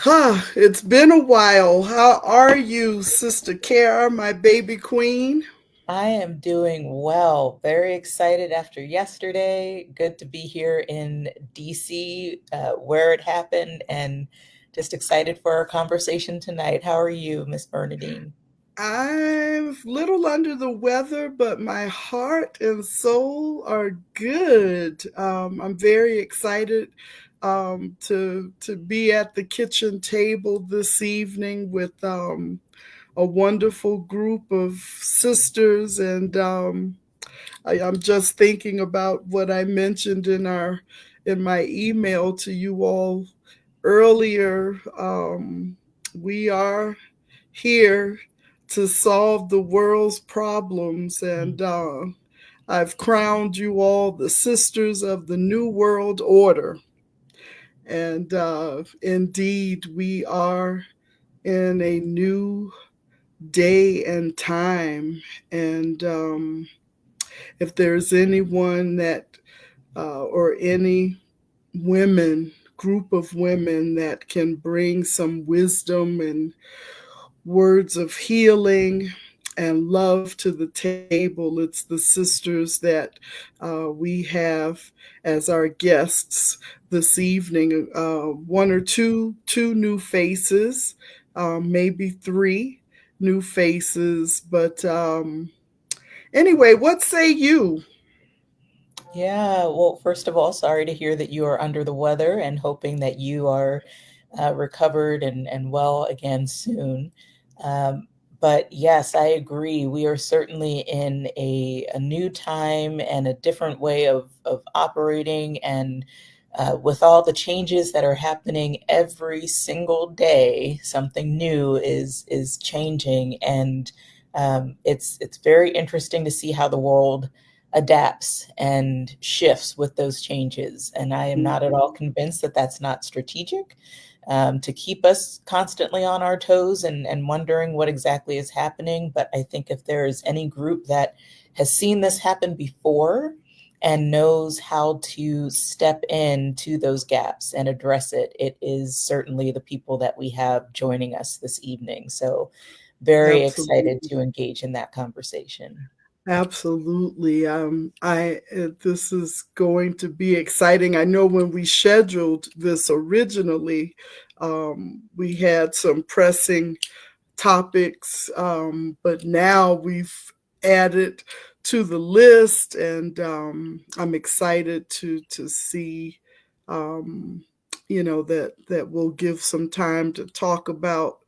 It's been a while. How are you, Sister Kara, my baby queen? I am doing well. Very excited after yesterday. Good to be here in DC, where it happened, and just excited for our conversation tonight. How are you, Miss Bernadine? I'm a little under the weather, but my heart and soul are good. I'm very excited to be at the kitchen table this evening with a wonderful group of sisters, and I'm just thinking about what I mentioned in my email to you all earlier. We are here to solve the world's problems, and I've crowned you all the sisters of the New World Order. And indeed, we are in a new day and time. And if there's anyone or any group of women that can bring some wisdom and words of healing and love to the table, it's the sisters that we have as our guests this evening. One or two new faces, maybe three new faces. But anyway, what say you? Yeah, well, first of all, sorry to hear that you are under the weather and hoping that you are recovered and well again soon. Um, but yes, I agree. We are certainly in a new time and a different way of operating. And with all the changes that are happening every single day, something new is changing. And it's very interesting to see how the world adapts and shifts with those changes. And I am not at all Mhm. convinced that that's not strategic to keep us constantly on our toes and wondering what exactly is happening. But I think if there is any group that has seen this happen before and knows how to step into those gaps and address it, it is certainly the people that we have joining us this evening. So, very excited Absolutely. to engage in that conversation. Absolutely. I This is going to be exciting. I know when we scheduled this originally, we had some pressing topics, but now we've added to the list, and I'm excited to see, um, that we'll give some time to talk about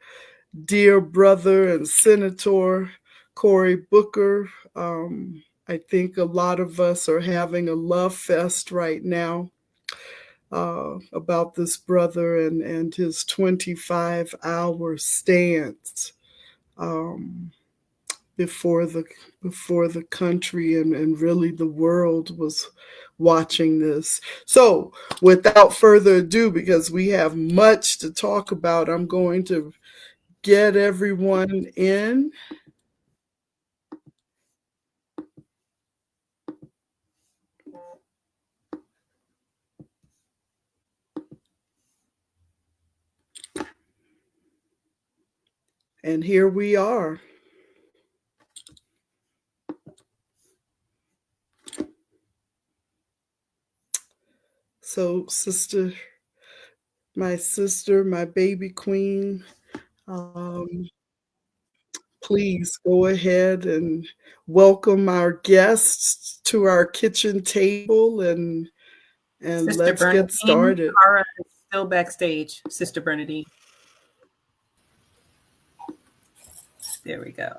dear brother and Senator Cory Booker. I think a lot of us are having a love fest right now about this brother and his 25-hour stance um, before the country and really the world was watching this. So, without further ado, because we have much to talk about, I'm going to get everyone in. And here we are. So, sister, my baby queen, um, please go ahead and welcome our guests to our kitchen table, and Sister let's get Bernadine, started. Cara is still backstage. Sister Bernadine. There we go.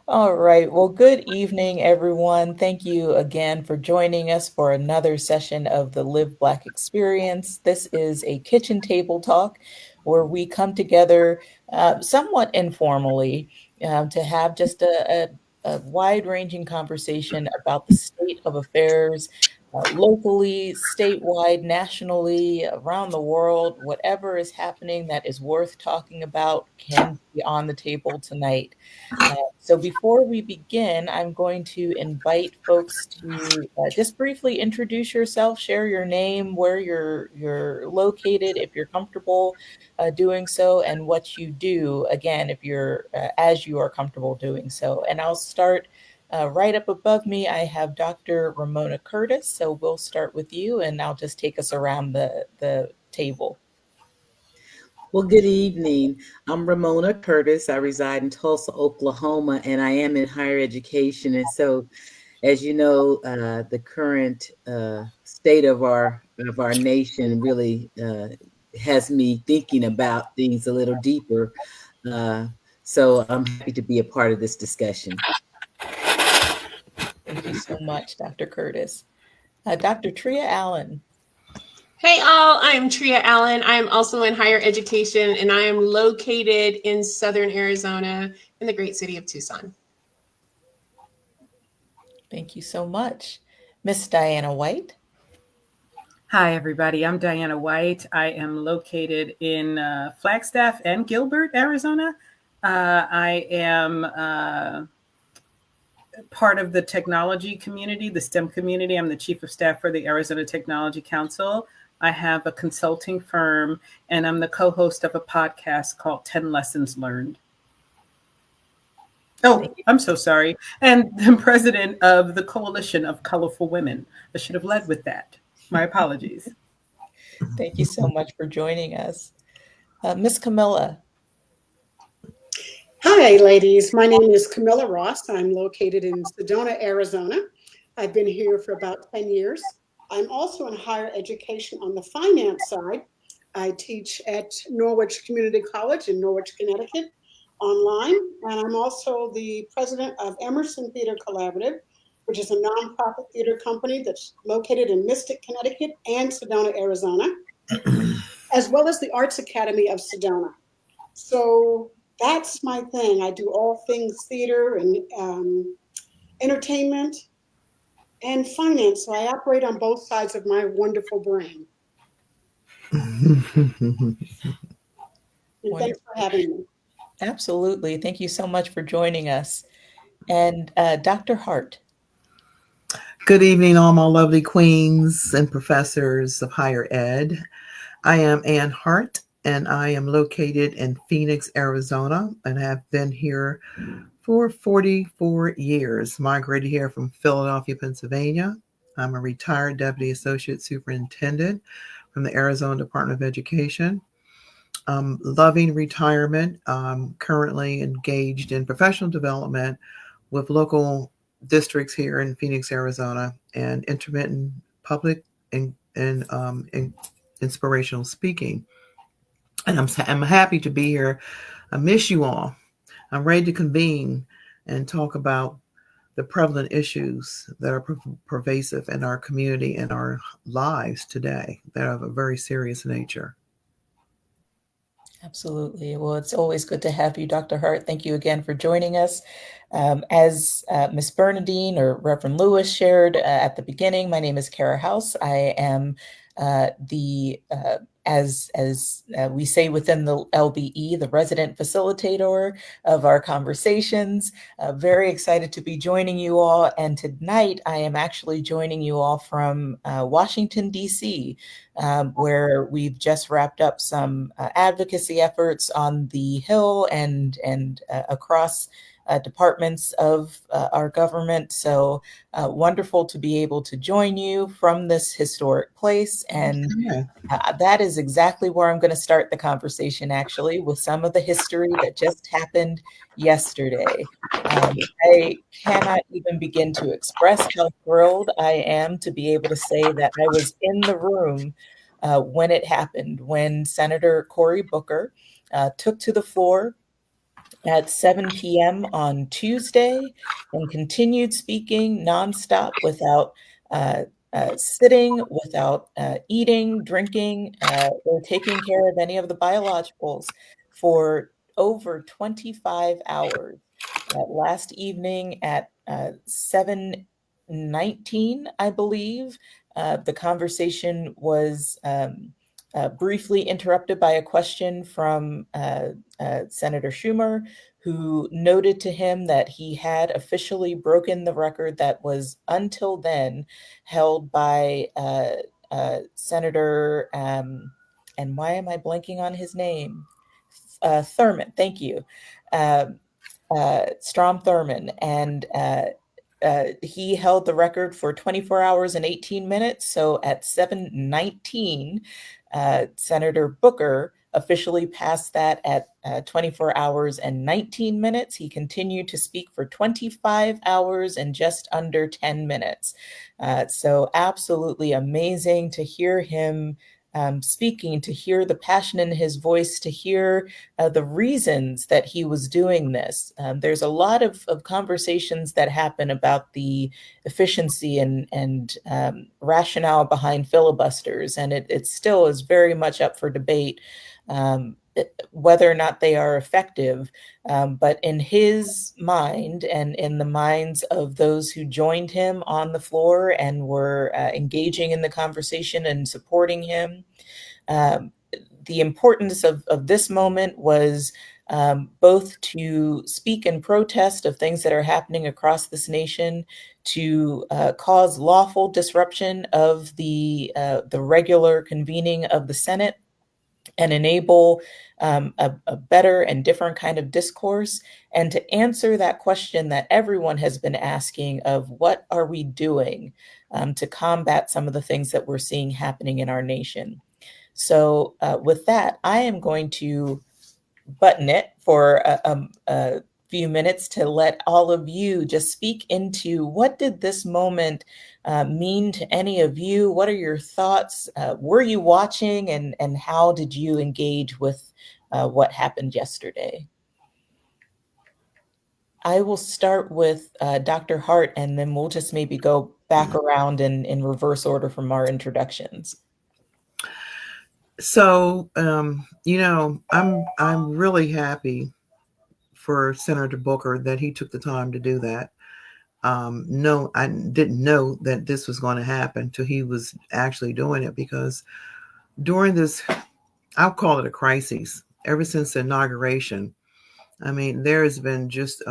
All right. Well, good evening, everyone. Thank you again for joining us for another session of the Live Black Experience. This is a kitchen table talk where we come together somewhat informally to have just a wide ranging conversation about the state of affairs locally, statewide, nationally, around the world, whatever is happening that is worth talking about can be on the table tonight. So before we begin, I'm going to invite folks to just briefly introduce yourself, share your name, where you're located, if you're comfortable doing so, and what you do. Again, if you're as you are comfortable doing so. And I'll start right up above me. I have Dr. Ramona Curtis. So we'll start with you, and I'll just take us around the table. Well, good evening. I'm Ramona Curtis. I reside in Tulsa, Oklahoma, and I am in higher education. And so, as you know, the current state of our nation really has me thinking about things a little deeper. So I'm happy to be a part of this discussion. Thank you so much, Dr. Curtis. Dr. Tria Allen. Hey all, I am Tria Allen. I am also in higher education and I am located in Southern Arizona in the great city of Tucson. Thank you so much. Miss Diana White. Hi, everybody. I'm Diana White. I am located in Flagstaff and Gilbert, Arizona. I am part of the technology community, the STEM community. I'm the chief of staff for the Arizona Technology Council. I have a consulting firm, and I'm the co-host of a podcast called 10 Lessons Learned. Oh, I'm so sorry. And I'm president of the Coalition of Colorful Women. I should have led with that. My apologies. Thank you so much for joining us. Miss Camilla. Hi, ladies. My name is Camilla Ross. I'm located in Sedona, Arizona. I've been here for about 10 years. I'm also in higher education on the finance side. I teach at Norwich Community College in Norwich, Connecticut, online. And I'm also the president of Emerson Theater Collaborative, which is a nonprofit theater company that's located in Mystic, Connecticut and Sedona, Arizona, as well as the Arts Academy of Sedona. So that's my thing. I do all things theater and entertainment and finance. So I operate on both sides of my wonderful brain. And thanks for having me. Absolutely. Thank you so much for joining us. And Dr. Hart. Good evening, all my lovely queens and professors of higher ed. I am Ann Hart, and I am located in Phoenix, Arizona, and have been here for 44 years. Migrated here from Philadelphia, Pennsylvania. I'm a retired Deputy Associate Superintendent from the Arizona Department of Education. Loving retirement. Currently engaged in professional development with local districts here in Phoenix, Arizona, and intermittent public and inspirational speaking. And I'm happy to be here. I miss you all. I'm ready to convene and talk about the prevalent issues that are pervasive in our community and our lives today that are of a very serious nature. Absolutely. Well, it's always good to have you, Dr. Hart. Thank you again for joining us. As Ms. Bernadine or Reverend Lewis shared at the beginning, my name is Kara House. I am as we say within the LBE, the resident facilitator of our conversations. Very excited to be joining you all. And tonight I am actually joining you all from Washington, D.C., where we've just wrapped up some advocacy efforts on the Hill and across departments of our government. So wonderful to be able to join you from this historic place. And that is exactly where I'm going to start the conversation, actually, with some of the history that just happened yesterday. I cannot even begin to express how thrilled I am to be able to say that I was in the room when it happened, when Senator Cory Booker took to the floor at 7 p.m. on Tuesday and continued speaking nonstop without sitting, without eating, drinking, or taking care of any of the biologicals for over 25 hours. Last evening at 7 19, I believe, the conversation was briefly interrupted by a question from Senator Schumer, who noted to him that he had officially broken the record that was until then held by Senator, and why am I blanking on his name? Thurmond, thank you. Strom Thurmond, and he held the record for 24 hours and 18 minutes. So at 7:19, Senator Booker officially passed that at 24 hours and 19 minutes. He continued to speak for 25 hours and just under 10 minutes. So absolutely amazing to hear him speaking, to hear the passion in his voice, to hear the reasons that he was doing this. There's a lot of conversations that happen about the efficiency and rationale behind filibusters, and it still is very much up for debate whether or not they are effective. But in his mind and in the minds of those who joined him on the floor and were engaging in the conversation and supporting him, the importance of this moment was both to speak in protest of things that are happening across this nation, to cause lawful disruption of the regular convening of the Senate, and enable a better and different kind of discourse, and to answer that question that everyone has been asking of what are we doing to combat some of the things that we're seeing happening in our nation. So with that, I am going to button it for a few minutes to let all of you just speak into what did this moment mean to any of you? What are your thoughts? Were you watching, and how did you engage with what happened yesterday? I will start with Dr. Hart, and then we'll just maybe go back around in reverse order from our introductions. So, I'm really happy for Senator Booker that he took the time to do that. No, I didn't know that this was going to happen till he was actually doing it, because during this, I'll call it a crisis, ever since the inauguration, I mean, there has been just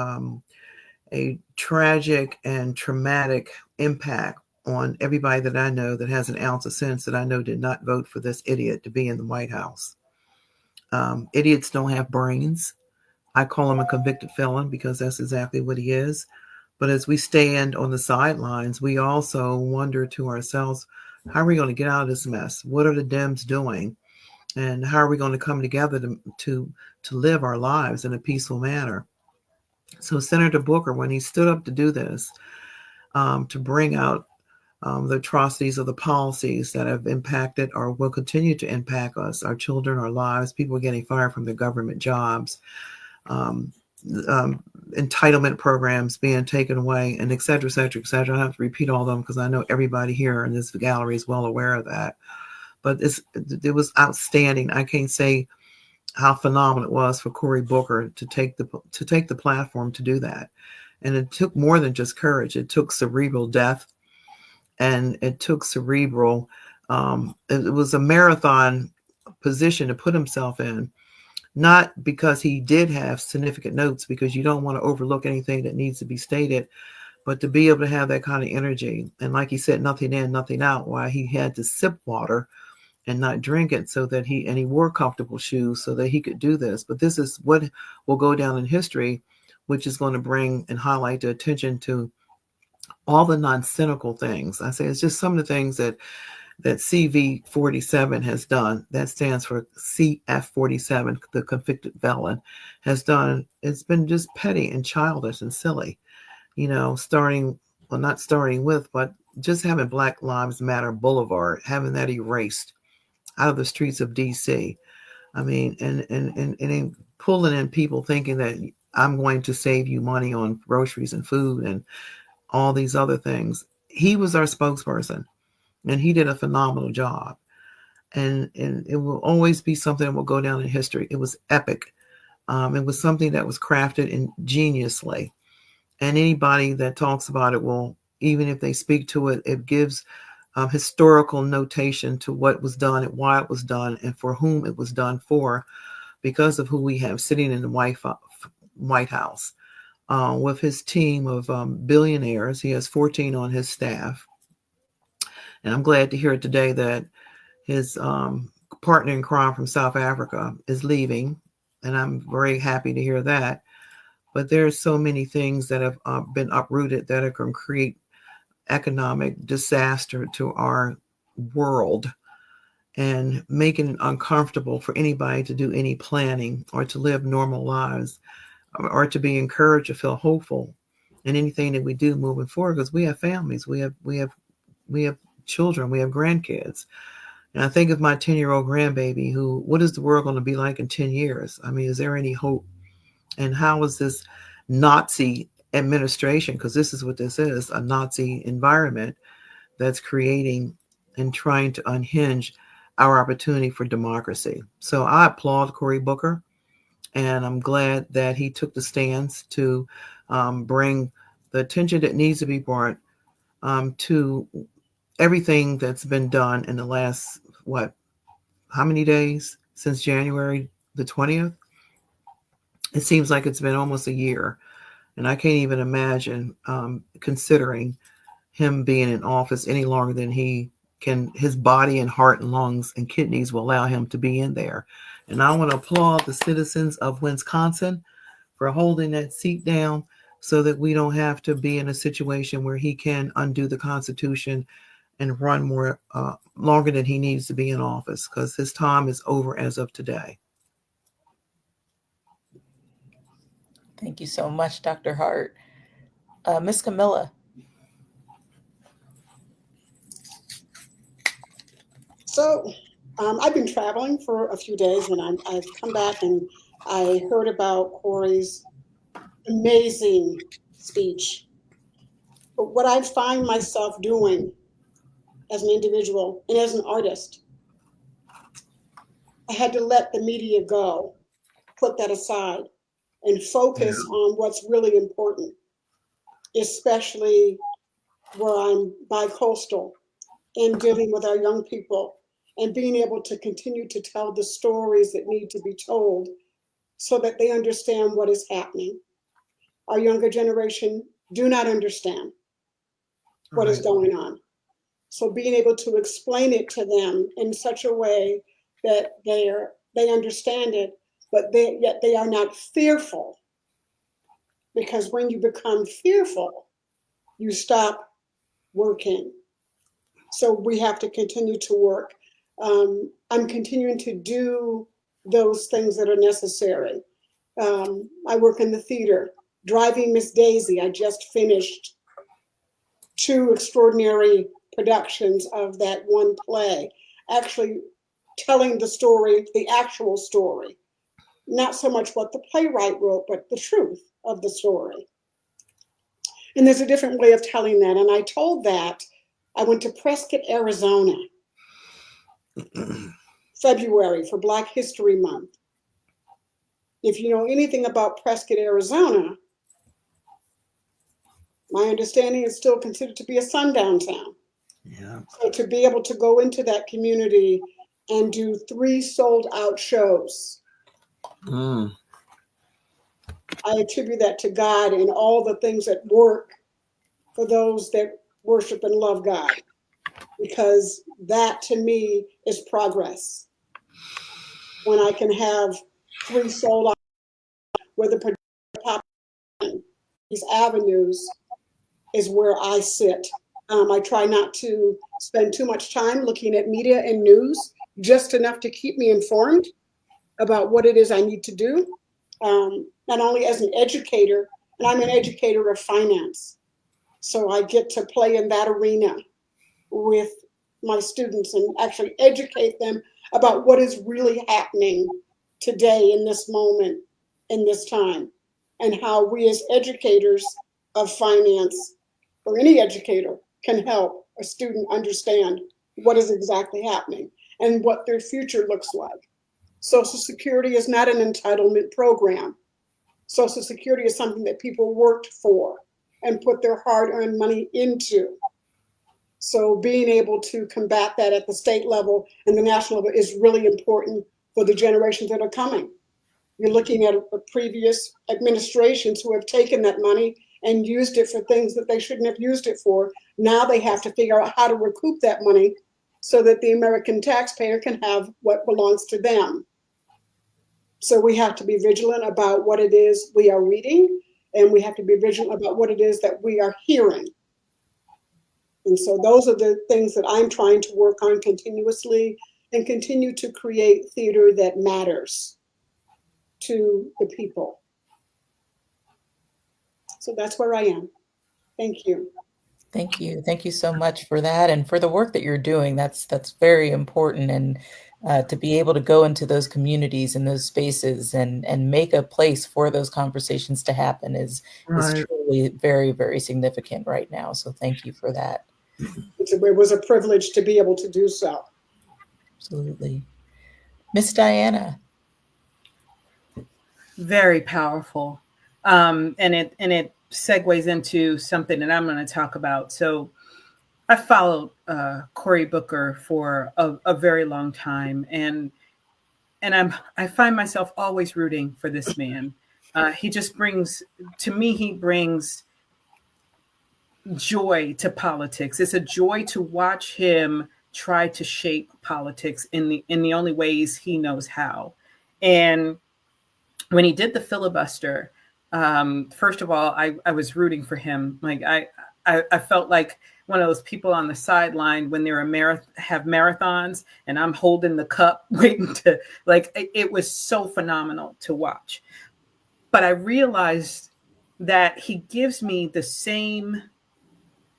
a tragic and traumatic impact on everybody that I know that has an ounce of sense, that I know did not vote for this idiot to be in the White House. Idiots don't have brains. I call him a convicted felon because that's exactly what he is. But as we stand on the sidelines, we also wonder to ourselves, how are we going to get out of this mess? What are the Dems doing? And how are we going to come together to live our lives in a peaceful manner? So Senator Booker, when he stood up to do this, to bring out the atrocities of the policies that have impacted or will continue to impact us, our children, our lives, people are getting fired from their government jobs, entitlement programs being taken away, and et cetera, et cetera, et cetera. I don't have to repeat all of them because I know everybody here in this gallery is well aware of that. But it was outstanding. I can't say how phenomenal it was for Cory Booker to take the platform to do that. And it took more than just courage. It took cerebral depth, and it took cerebral. It was a marathon position to put himself in. Not because he did have significant notes, because you don't want to overlook anything that needs to be stated, but to be able to have that kind of energy. And like he said, nothing in, nothing out, why he had to sip water and not drink it, so that he wore comfortable shoes so that he could do this. But this is what will go down in history, which is going to bring and highlight the attention to all the non-cynical things. I say it's just some of the things that CV47 has done. That stands for CF47, the convicted felon, has done. It's been just petty and childish and silly, not starting with, but just having Black Lives Matter Boulevard, having that erased out of the streets of DC. I mean, and pulling in people thinking that I'm going to save you money on groceries and food and all these other things. He was our spokesperson, and he did a phenomenal job. And it will always be something that will go down in history. It was epic. It was something that was crafted ingeniously. And anybody that talks about it will even if they speak to it, it gives historical notation to what was done and why it was done and for whom it was done for, because of who we have sitting in the White House. With his team of billionaires, he has 14 on his staff. And I'm glad to hear today that his partner in crime from South Africa is leaving. And I'm very happy to hear that. But there's so many things that have been uprooted that are going to create economic disaster to our world and making it uncomfortable for anybody to do any planning or to live normal lives or to be encouraged to feel hopeful in anything that we do moving forward, because we have families, we have children, we have grandkids. And I think of my 10-year-old grandbaby who, what is the world going to be like in 10 years? I mean, is there any hope? And how is this Nazi administration, because this is what this is, a Nazi environment that's creating and trying to unhinge our opportunity for democracy. So I applaud Cory Booker, and I'm glad that he took the stance to bring the attention that needs to be brought to everything that's been done in the last, how many days since January the 20th? It seems like it's been almost a year. And I can't even imagine considering him being in office any longer than he can, his body and heart and lungs and kidneys will allow him to be in there. And I want to applaud the citizens of Wisconsin for holding that seat down so that we don't have to be in a situation where he can undo the Constitution and run more longer than he needs to be in office, because his time is over as of today. Thank you so much, Dr. Hart. Ms. Camilla. So I've been traveling for a few days, and I've come back and I heard about Cory's amazing speech. But what I find myself doing as an individual and as an artist, I had to let the media go, put that aside, and focus on what's really important, especially where I'm bi-coastal and dealing with our young people and being able to continue to tell the stories that need to be told so that they understand what is happening. Our younger generation do not understand what is going on. So being able to explain it to them in such a way that they understand it, but yet they are not fearful. Because when you become fearful, you stop working. So we have to continue to work. I'm continuing to do those things that are necessary. I work in the theater. Driving Miss Daisy, I just finished 2 extraordinary productions of that one play, actually telling the story, the actual story, not so much what the playwright wrote, but the truth of the story. And there's a different way of telling that. And I told that, I went to Prescott, Arizona, February for Black History Month. If you know anything about Prescott, Arizona, my understanding is still considered to be a sundown town. Yeah. So to be able to go into that community and do 3 sold-out shows, I attribute that to God and all the things that work for those that worship and love God, because that to me is progress. When I can have 3 sold-out, where the top these avenues is where I sit. I try not to spend too much time looking at media and news, just enough to keep me informed about what it is I need to do, not only as an educator, and I'm an educator of finance. So I get to play in that arena with my students and actually educate them about what is really happening today in this moment, in this time, and how we as educators of finance, or any educator, can help a student understand what is exactly happening and what their future looks like. Social Security is not an entitlement program. Social Security is something that people worked for. and put their hard-earned money into. So being able to combat that at the state level and the national level is really important for the generations that are coming. You're looking at previous administrations who have taken that money and used it for things that they shouldn't have used it for. Now they have to figure out how to recoup that money so that the American taxpayer can have what belongs to them. So we have to be vigilant about what it is we are reading, and we have to be vigilant about what it is that we are hearing. And so those are the things that I'm trying to work on continuously and continue to create theater that matters to the people. So that's where I am. Thank you. Thank you. Thank you so much for that and for the work that you're doing. That's very important. And to be able to go into those communities and those spaces and make a place for those conversations to happen is truly very, very significant right now. So thank you for that. It was a privilege to be able to do so. Absolutely. Miss Diana. Very powerful. And it segues into something that I'm going to talk about. So I followed Cory Booker for a very long time, and I find myself always rooting for this man. He just brings joy to politics. It's a joy to watch him try to shape politics in the only ways he knows how. And when he did the filibuster, first of all, I was rooting for him. Like I felt like one of those people on the sideline when they're have marathons and I'm holding the cup waiting to, like, it was so phenomenal to watch. But I realized that he gives me the same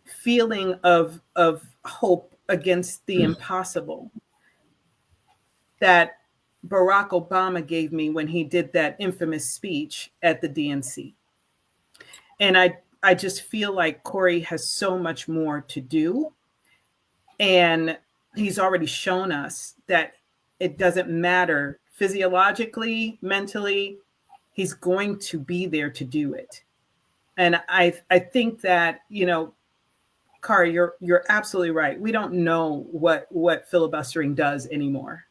feeling of hope against the impossible that Barack Obama gave me when he did that infamous speech at the DNC. And I just feel like Cory has so much more to do. And he's already shown us that it doesn't matter physiologically, mentally, he's going to be there to do it. And I think that, Kari, you're absolutely right. We don't know what filibustering does anymore,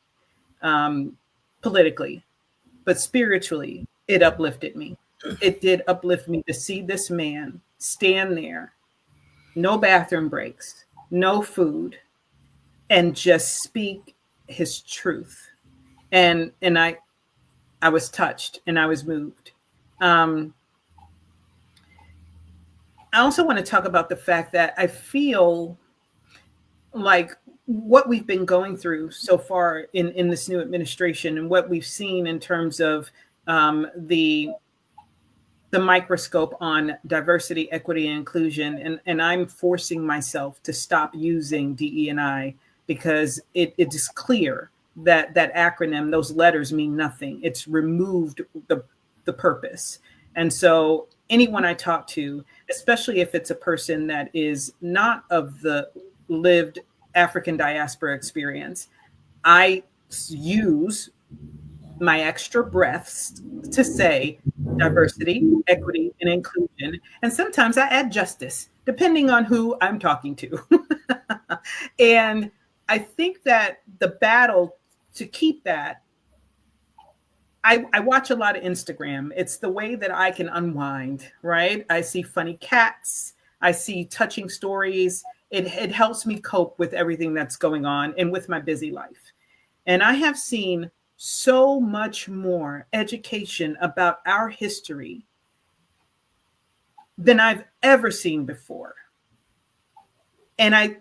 politically, but spiritually, it uplifted me. It did uplift me to see this man stand there, no bathroom breaks, no food, and just speak his truth. And I was touched and I was moved. I also want to talk about the fact that I feel like what we've been going through so far in this new administration and what we've seen in terms of the microscope on diversity, equity, and inclusion. And I'm forcing myself to stop using DE&I because it is clear that acronym, those letters mean nothing. It's removed the purpose. And so anyone I talk to, especially if it's a person that is not of the lived African diaspora experience, I use my extra breaths to say diversity, equity, and inclusion. And sometimes I add justice, depending on who I'm talking to. And I think that the battle to keep that, I watch a lot of Instagram. It's the way that I can unwind, right? I see funny cats. I see touching stories. It helps me cope with everything that's going on and with my busy life. And I have seen so much more education about our history than I've ever seen before. And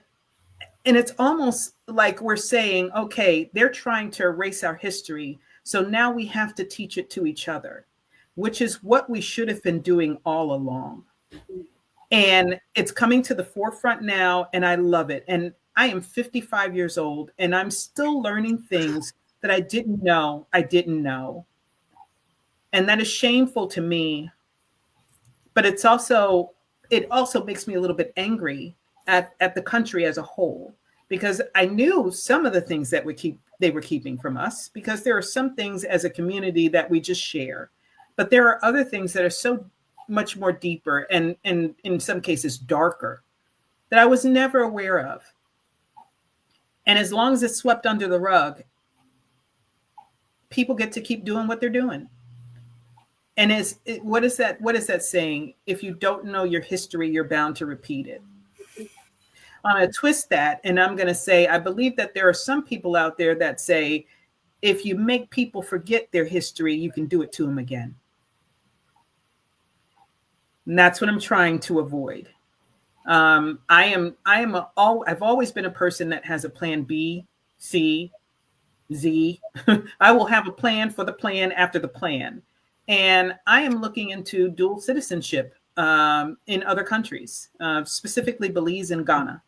it's almost like we're saying, okay, they're trying to erase our history, so now we have to teach it to each other, which is what we should have been doing all along. And it's coming to the forefront now, and I love it. And I am 55 years old, and I'm still learning things that I didn't know I didn't know. And that is shameful to me. But it also makes me a little bit angry at the country as a whole, because I knew some of the things that they were keeping from us, because there are some things as a community that we just share. But there are other things that are so much more deeper and in some cases darker that I was never aware of. And as long as it's swept under the rug, people get to keep doing what they're doing. And what is that saying? If you don't know your history, you're bound to repeat it. I'm going to twist that, and I'm going to say, I believe that there are some people out there that say, if you make people forget their history, you can do it to them again. And that's what I'm trying to avoid. I've always been a person that has a plan B, C, Z. I will have a plan for the plan after the plan. And I am looking into dual citizenship in other countries, specifically Belize and Ghana.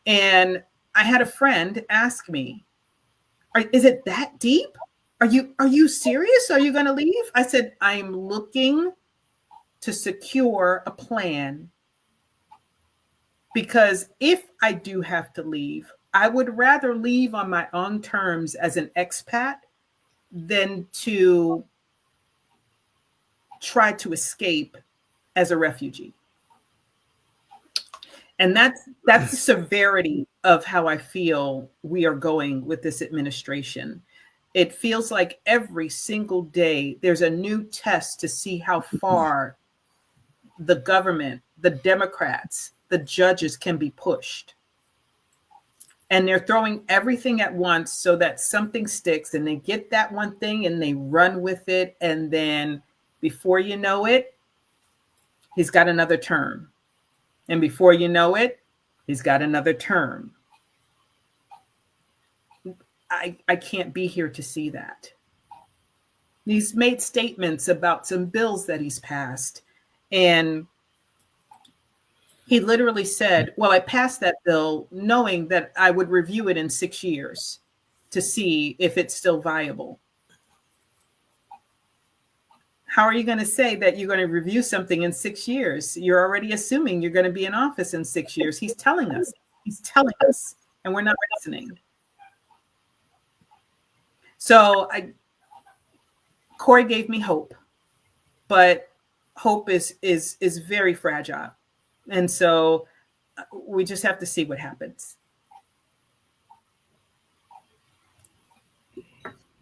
And I had a friend ask me, is it that deep? Are you serious? Are you going to leave? I said, I'm looking to secure a plan, because if I do have to leave, I would rather leave on my own terms as an expat than to try to escape as a refugee. And that's the severity of how I feel we are going with this administration. It feels like every single day there's a new test to see how far the government, the Democrats, the judges can be pushed. And they're throwing everything at once so that something sticks, and they get that one thing and they run with it. And then before you know it, he's got another term. And before you know it, he's got another term. I can't be here to see that. He's made statements about some bills that he's passed. And he literally said, well, I passed that bill knowing that I would review it in 6 years to see if it's still viable. How are you going to say that you're going to review something in 6 years? You're already assuming you're going to be in office in 6 years. He's telling us, and we're not listening. So Corey gave me hope, but hope is very fragile. And so we just have to see what happens.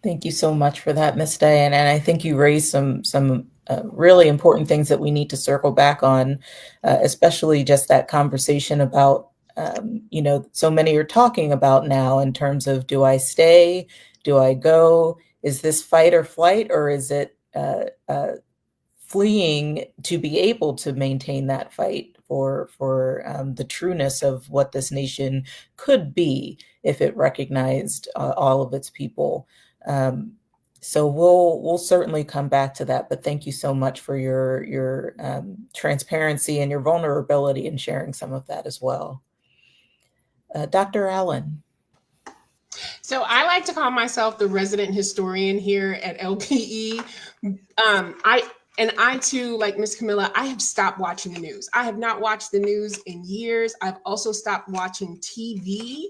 Thank you so much for that, Ms. Diane. And I think you raised some really important things that we need to circle back on, especially just that conversation about, so many are talking about now in terms of, do I stay? Do I go? Is this fight or flight, or is it fleeing to be able to maintain that fight for the trueness of what this nation could be if it recognized all of its people? So we'll certainly come back to that, but thank you so much for your transparency and your vulnerability in sharing some of that as well. Dr. Allen. So I like to call myself the resident historian here at LPE. I too, like Ms. Camilla, I have stopped watching the news. I have not watched the news in years. I've also stopped watching TV,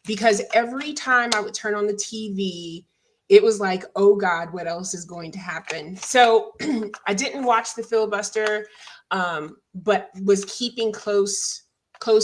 because every time I would turn on the TV, it was like, oh God, what else is going to happen? So I didn't watch the filibuster, but was keeping close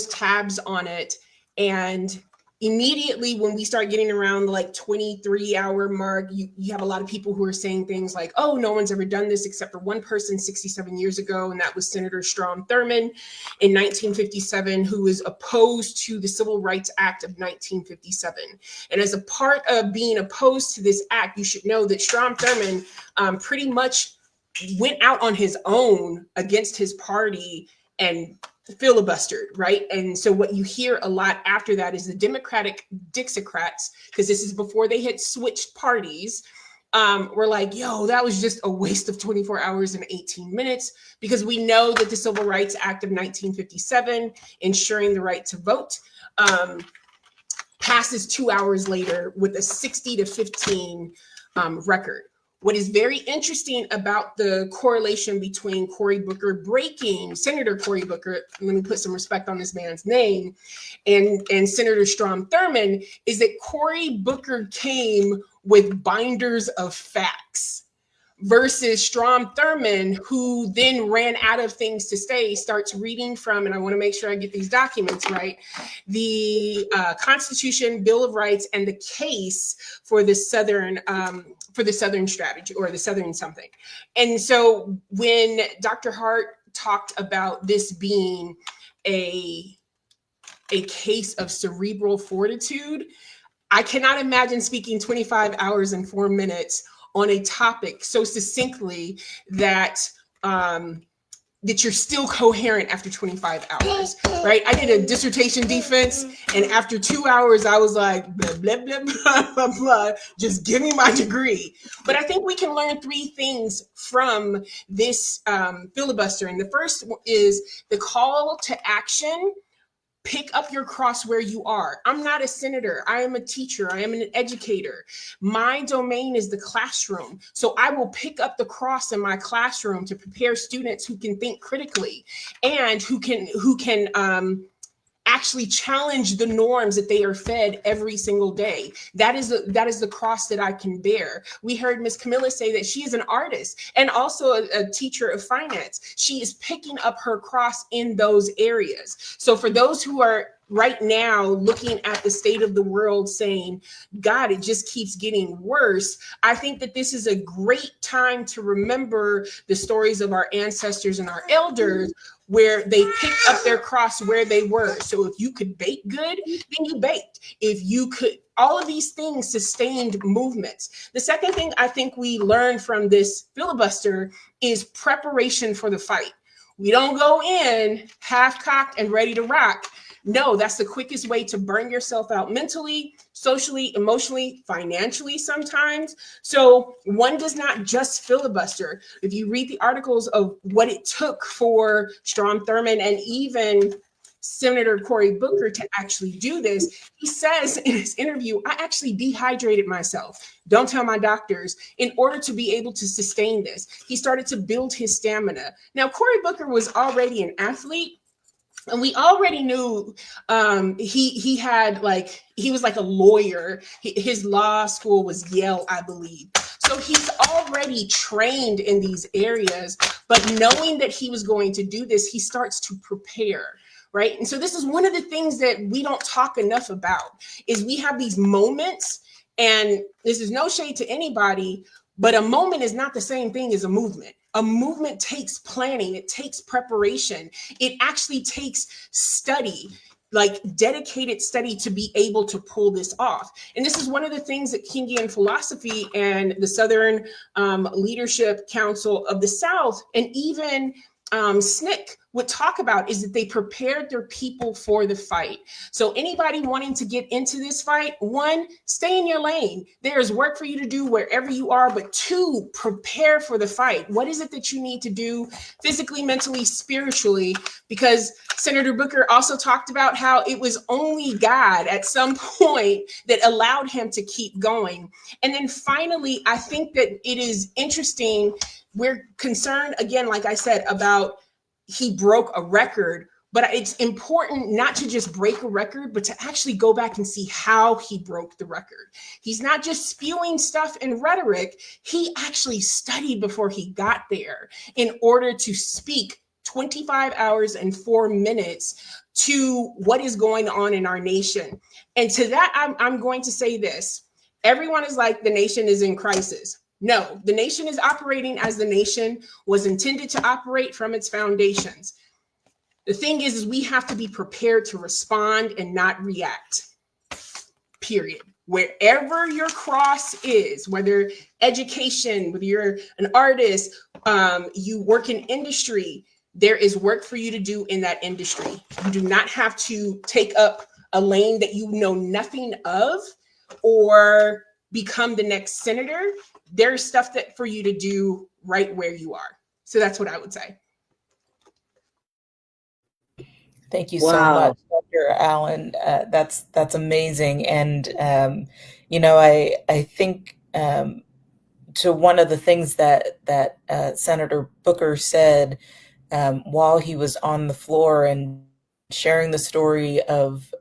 tabs on it. And immediately when we start getting around the 23-hour mark, you have a lot of people who are saying things like, oh, no one's ever done this except for one person 67 years ago. And that was Senator Strom Thurmond in 1957, who was opposed to the Civil Rights Act of 1957. And as a part of being opposed to this act, you should know that Strom Thurmond pretty much went out on his own against his party and filibustered, right? And so what you hear a lot after that is the Democratic Dixiecrats, because this is before they had switched parties, were like, yo, that was just a waste of 24 hours and 18 minutes, because we know that the Civil Rights Act of 1957, ensuring the right to vote, passes 2 hours later with a 60-15 record. What is very interesting about the correlation between Cory Booker breaking, Senator Cory Booker, let me put some respect on this man's name, and Senator Strom Thurmond, is that Cory Booker came with binders of facts, versus Strom Thurmond, who then ran out of things to say, starts reading from, and I want to make sure I get these documents right, the Constitution, Bill of Rights, and the case for the Southern strategy, or the Southern something. And so when Dr. Hart talked about this being a case of cerebral fortitude, I cannot imagine speaking 25 hours and 4 minutes on a topic so succinctly that that you're still coherent after 25 hours, right? I did a dissertation defense, and after 2 hours, I was like, blah, blah, blah, blah, blah, blah, just give me my degree. But I think we can learn 3 things from this filibuster. And the first is the call to action. Pick up your cross where you are. I'm not a senator. I am a teacher. I am an educator. My domain is the classroom. So I will pick up the cross in my classroom to prepare students who can think critically and who can actually challenge the norms that they are fed every single day. That is the cross that I can bear. We heard Ms. Camilla say that she is an artist and also a teacher of finance. She is picking up her cross in those areas. So for those who are right now looking at the state of the world saying, God, it just keeps getting worse, I think that this is a great time to remember the stories of our ancestors and our elders, where they picked up their cross where they were. So if you could bake good, then you baked. If you could, all of these things sustained movements. The second thing I think we learned from this filibuster is preparation for the fight. We don't go in half-cocked and ready to rock. No, that's the quickest way to burn yourself out mentally, socially, emotionally, financially sometimes. So one does not just filibuster. If you read the articles of what it took for Strom Thurmond and even Senator Cory Booker to actually do this, he says in his interview, I actually dehydrated myself. Don't tell my doctors, in order to be able to sustain this. He started to build his stamina. Now, Cory Booker was already an athlete. And we already knew he was like a lawyer. His law school was Yale, I believe. So he's already trained in these areas, but knowing that he was going to do this, he starts to prepare, right? And so this is one of the things that we don't talk enough about, is we have these moments, and this is no shade to anybody, but a moment is not the same thing as a movement. A movement takes planning, it takes preparation, it actually takes study, like dedicated study, to be able to pull this off. And this is one of the things that Kingian philosophy and the Southern Leadership Council of the South, and even SNCC would talk about, is that they prepared their people for the fight. So anybody wanting to get into this fight, 1, stay in your lane. There is work for you to do wherever you are, but 2, prepare for the fight. What is it that you need to do physically, mentally, spiritually? Because Senator Booker also talked about how it was only God at some point that allowed him to keep going. And then finally, I think that it is interesting. We're concerned, again, like I said, about he broke a record, but it's important not to just break a record, but to actually go back and see how he broke the record. He's not just spewing stuff in rhetoric. He actually studied before he got there in order to speak 25 hours and 4 minutes to what is going on in our nation. And to that, I'm going to say this. Everyone is like, the nation is in crisis. No, the nation is operating as the nation was intended to operate from its foundations. The thing is we have to be prepared to respond and not react, period. Wherever your cross is, whether education, whether you're an artist, you work in industry, there is work for you to do in that industry. You do not have to take up a lane that you know nothing of or become the next senator. There's stuff that for you to do right where you are. So that's what I would say. Thank you so much, Dr. Allen. That's amazing. And, I think to one of the things that Senator Booker said while he was on the floor and sharing the story of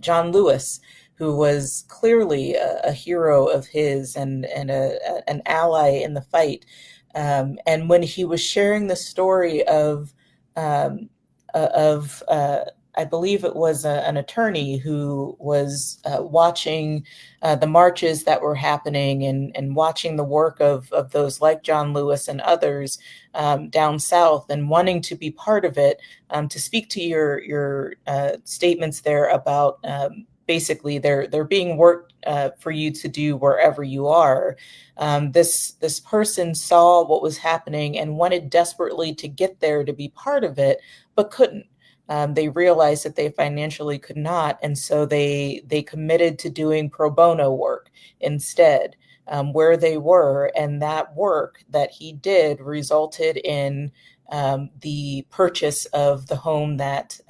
John Lewis, who was clearly a hero of his and an ally in the fight. And when he was sharing the story um, I believe it was an attorney who was watching the marches that were happening and watching the work of those like John Lewis and others down south and wanting to be part of it. To speak to your statements there about basically there being work for you to do wherever you are. This person saw what was happening and wanted desperately to get there to be part of it, but couldn't. They realized that they financially could not, and so they committed to doing pro bono work instead, where they were, and that work that he did resulted in the purchase of the home that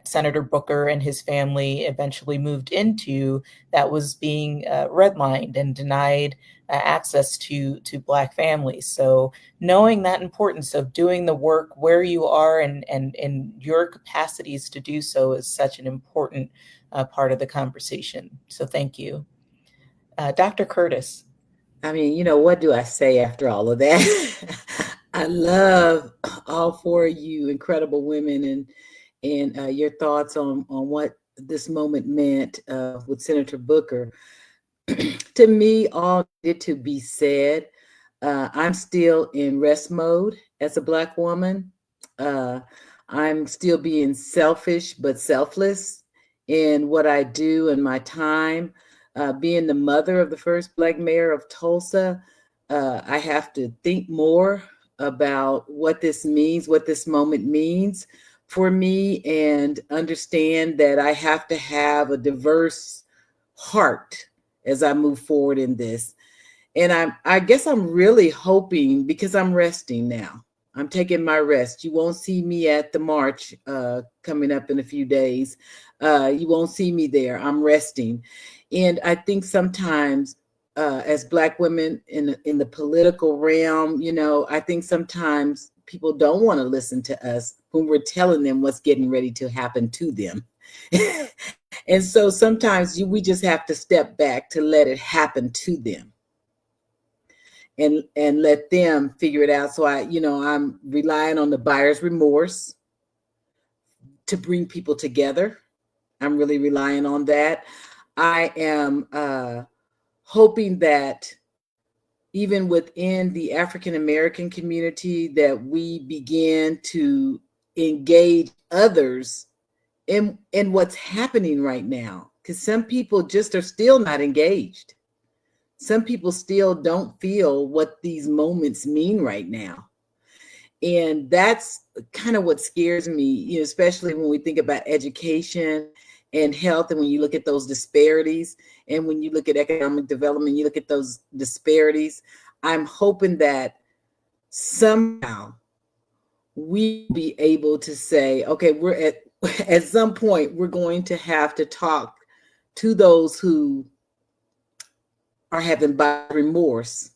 Senator Booker and his family eventually moved into, that was being redlined and denied access to Black families. So knowing that importance of doing the work where you are and your capacities to do so is such an important part of the conversation. So thank you. Dr. Curtis. I mean, what do I say after all of that? I love all four of you incredible women and your thoughts on what this moment meant with Senator Booker. To me, all needed to be said. I'm still in rest mode as a Black woman. I'm still being selfish but selfless in what I do and my time. Being the mother of the first Black mayor of Tulsa, I have to think more about what this means, what this moment means for me, and understand that I have to have a diverse heart as I move forward in this. And I guess I'm really hoping, because I'm resting now. I'm taking my rest. You won't see me at the march coming up in a few days. You won't see me there. I'm resting. And I think sometimes as Black women in the political realm, I think sometimes people don't want to listen to us when we're telling them what's getting ready to happen to them. And so sometimes we just have to step back to let it happen to them and let them figure it out. So I'm relying on the buyer's remorse to bring people together. I'm really relying on that. I am hoping that even within the African American community that we begin to engage others in what's happening right now, because some people just are still not engaged. Some people still don't feel what these moments mean right now. And that's kind of what scares me, especially when we think about education and health, and when you look at those disparities, and when you look at economic development, you look at those disparities. I'm hoping that somehow we be able to say, okay, we're at some point, we're going to have to talk to those who are having buyer's remorse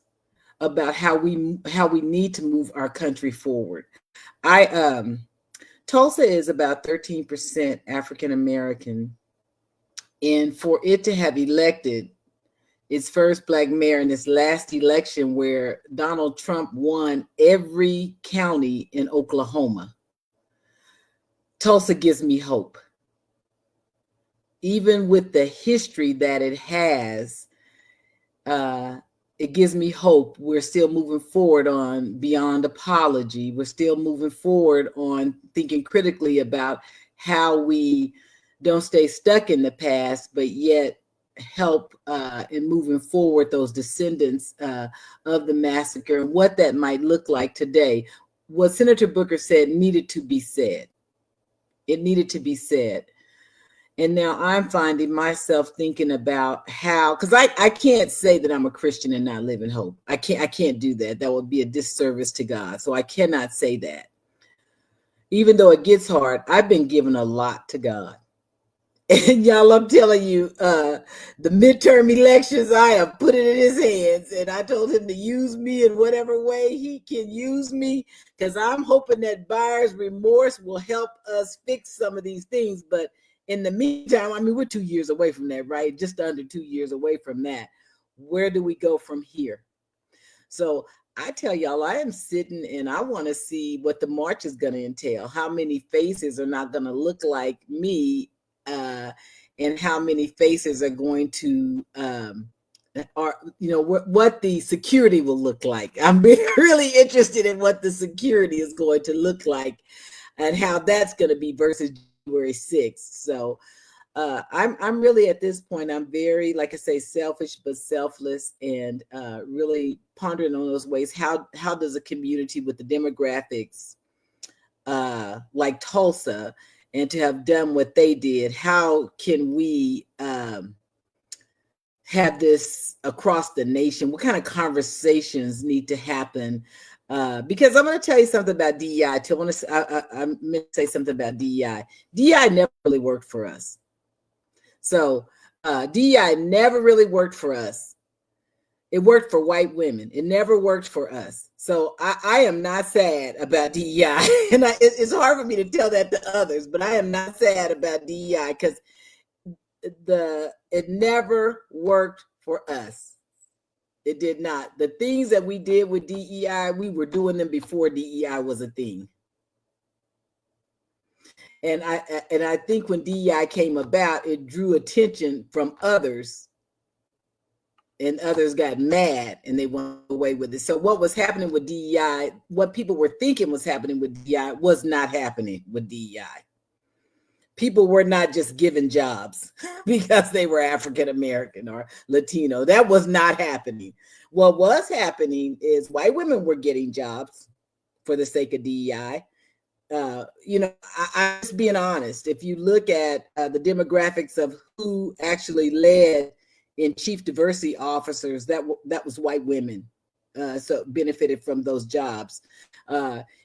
about how we need to move our country forward. Tulsa is about 13% African American, and for it to have elected its first Black mayor in this last election, where Donald Trump won every county in Oklahoma, Tulsa gives me hope. Even with the history that it has, it gives me hope. We're still moving forward on beyond apology. We're still moving forward on thinking critically about how we don't stay stuck in the past, but yet help in moving forward those descendants of the massacre and what that might look like today. What Senator Booker said needed to be said. It needed to be said. And now I'm finding myself thinking about how, because I can't say that I'm a Christian and not live in hope. I can't do that. That would be a disservice to God. So I cannot say that. Even though it gets hard, I've been giving a lot to God. And y'all, I'm telling you, the midterm elections, I have put it in his hands. And I told him to use me in whatever way he can use me, because I'm hoping that buyer's remorse will help us fix some of these things. But In the meantime, I mean, we're 2 years away from that, right? Just under 2 years away from that. Where do we go from here? So I tell y'all, I am sitting and I want to see what the march is going to entail. How many faces are not going to look like me, and how many faces are going to, are, you know, what the security will look like. I'm really interested in what the security is going to look like and how that's going to be versus January 6th. So I'm really at this point, I'm very, like I say, selfish but selfless, and really pondering on those ways. How does a community with the demographics like Tulsa, and to have done what they did, how can we have this across the nation? What kind of conversations need to happen? Because I'm going to tell you something about DEI. I meant to say something about DEI. DEI never really worked for us. So DEI never really worked for us. It worked for white women. It never worked for us. So I am not sad about DEI. And it's hard for me to tell that to others, but I am not sad about DEI because it never worked for us. It did not. The things that we did with DEI, we were doing them before DEI was a thing. And I think when DEI came about, it drew attention from others, and others got mad and they went away with it. So what was happening with DEI, what people were thinking was happening with DEI, was not happening with DEI. People were not just given jobs because they were African American or Latino. That was not happening. What was happening is white women were getting jobs for the sake of DEI. You know, I'm just being honest. If you look at the demographics of who actually led in chief diversity officers, that was white women. So benefited from those jobs.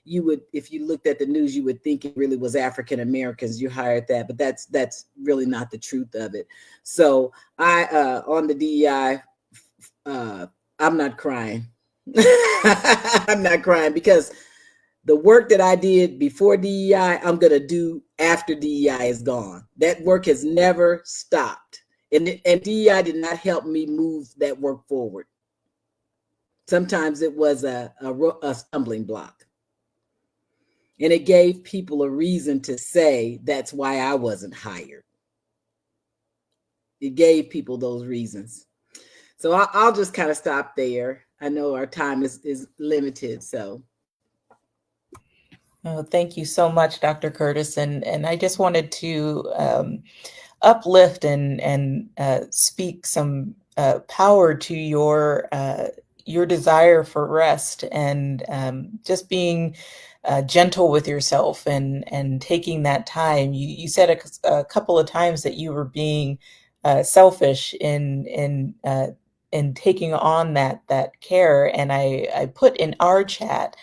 You would, if you looked at the news, you would think it really was African Americans you hired that, but that's really not the truth of it. So on the DEI, I'm not crying. I'm not crying because the work that I did before DEI, I'm going to do after DEI is gone. That work has never stopped. And DEI did not help me move that work forward. Sometimes it was a stumbling block. And it gave people a reason to say that's why I wasn't hired. It gave people those reasons. So I'll just kind of stop there. I know our time is limited, so. Oh, thank you so much, Dr. Curtis. And I just wanted to uplift and speak some power to your desire for rest, and just being gentle with yourself and taking that time. You said a couple of times that you were being selfish in taking on that care, and I put in our chat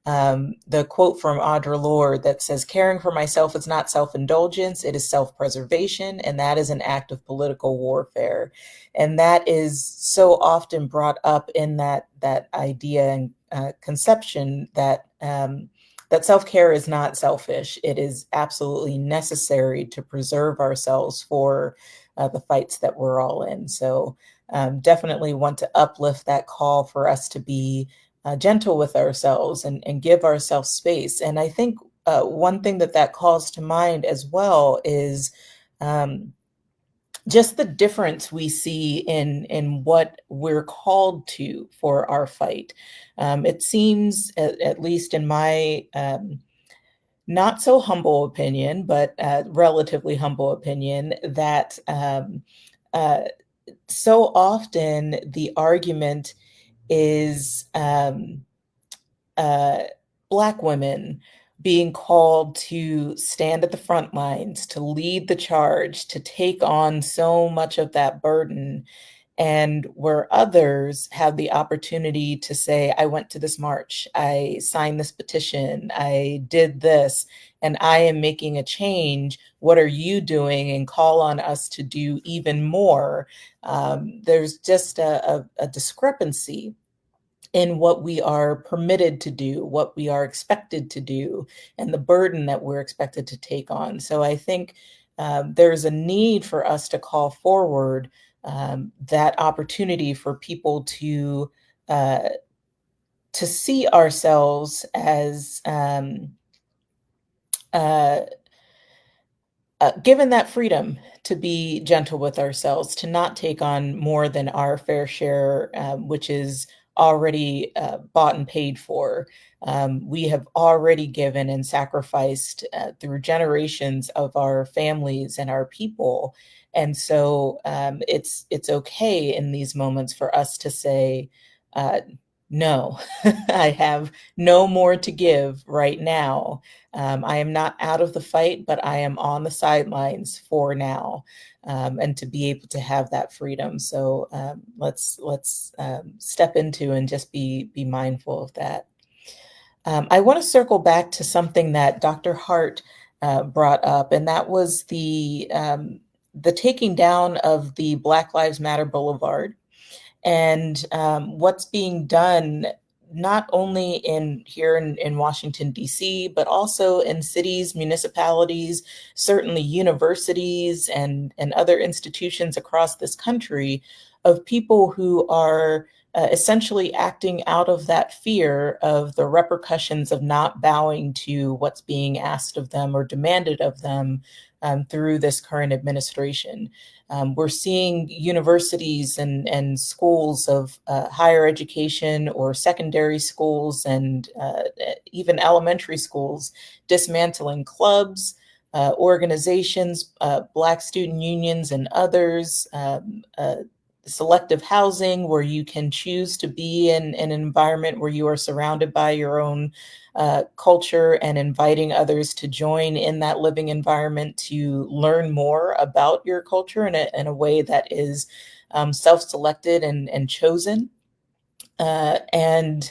the quote from Audre Lorde that says, "Caring for myself is not self-indulgence, it is self-preservation, and that is an act of political warfare." And that is so often brought up in that idea and conception that that self-care is not selfish. It is absolutely necessary to preserve ourselves for the fights that we're all in. So definitely want to uplift that call for us to be gentle with ourselves and give ourselves space. And I think one thing that calls to mind as well is just the difference we see in what we're called to for our fight. It seems, at least in my not so humble opinion, but relatively humble opinion, that so often the argument is Black women being called to stand at the front lines, to lead the charge, to take on so much of that burden. And where others have the opportunity to say, I went to this march, I signed this petition, I did this, and I am making a change. What are you doing? And call on us to do even more. There's just a discrepancy in what we are permitted to do, what we are expected to do, and the burden that we're expected to take on. So I think there's a need for us to call forward that opportunity for people to see ourselves as given that freedom to be gentle with ourselves, to not take on more than our fair share, which is already bought and paid for. We have already given and sacrificed through generations of our families and our people. And so it's okay in these moments for us to say, no, I have no more to give right now. I am not out of the fight, but I am on the sidelines for now, and to be able to have that freedom. So let's step into and just be mindful of that. I want to circle back to something that Dr. Hart brought up, and that was the taking down of the Black Lives Matter Boulevard, and what's being done not only here in Washington, D.C., but also in cities, municipalities, certainly universities and other institutions across this country, of people who are essentially acting out of that fear of the repercussions of not bowing to what's being asked of them or demanded of them through this current administration. We're seeing universities and schools of higher education or secondary schools and even elementary schools dismantling clubs, organizations, Black student unions and others, selective housing where you can choose to be in an environment where you are surrounded by your own culture, and inviting others to join in that living environment to learn more about your culture in a way that is self-selected and chosen. And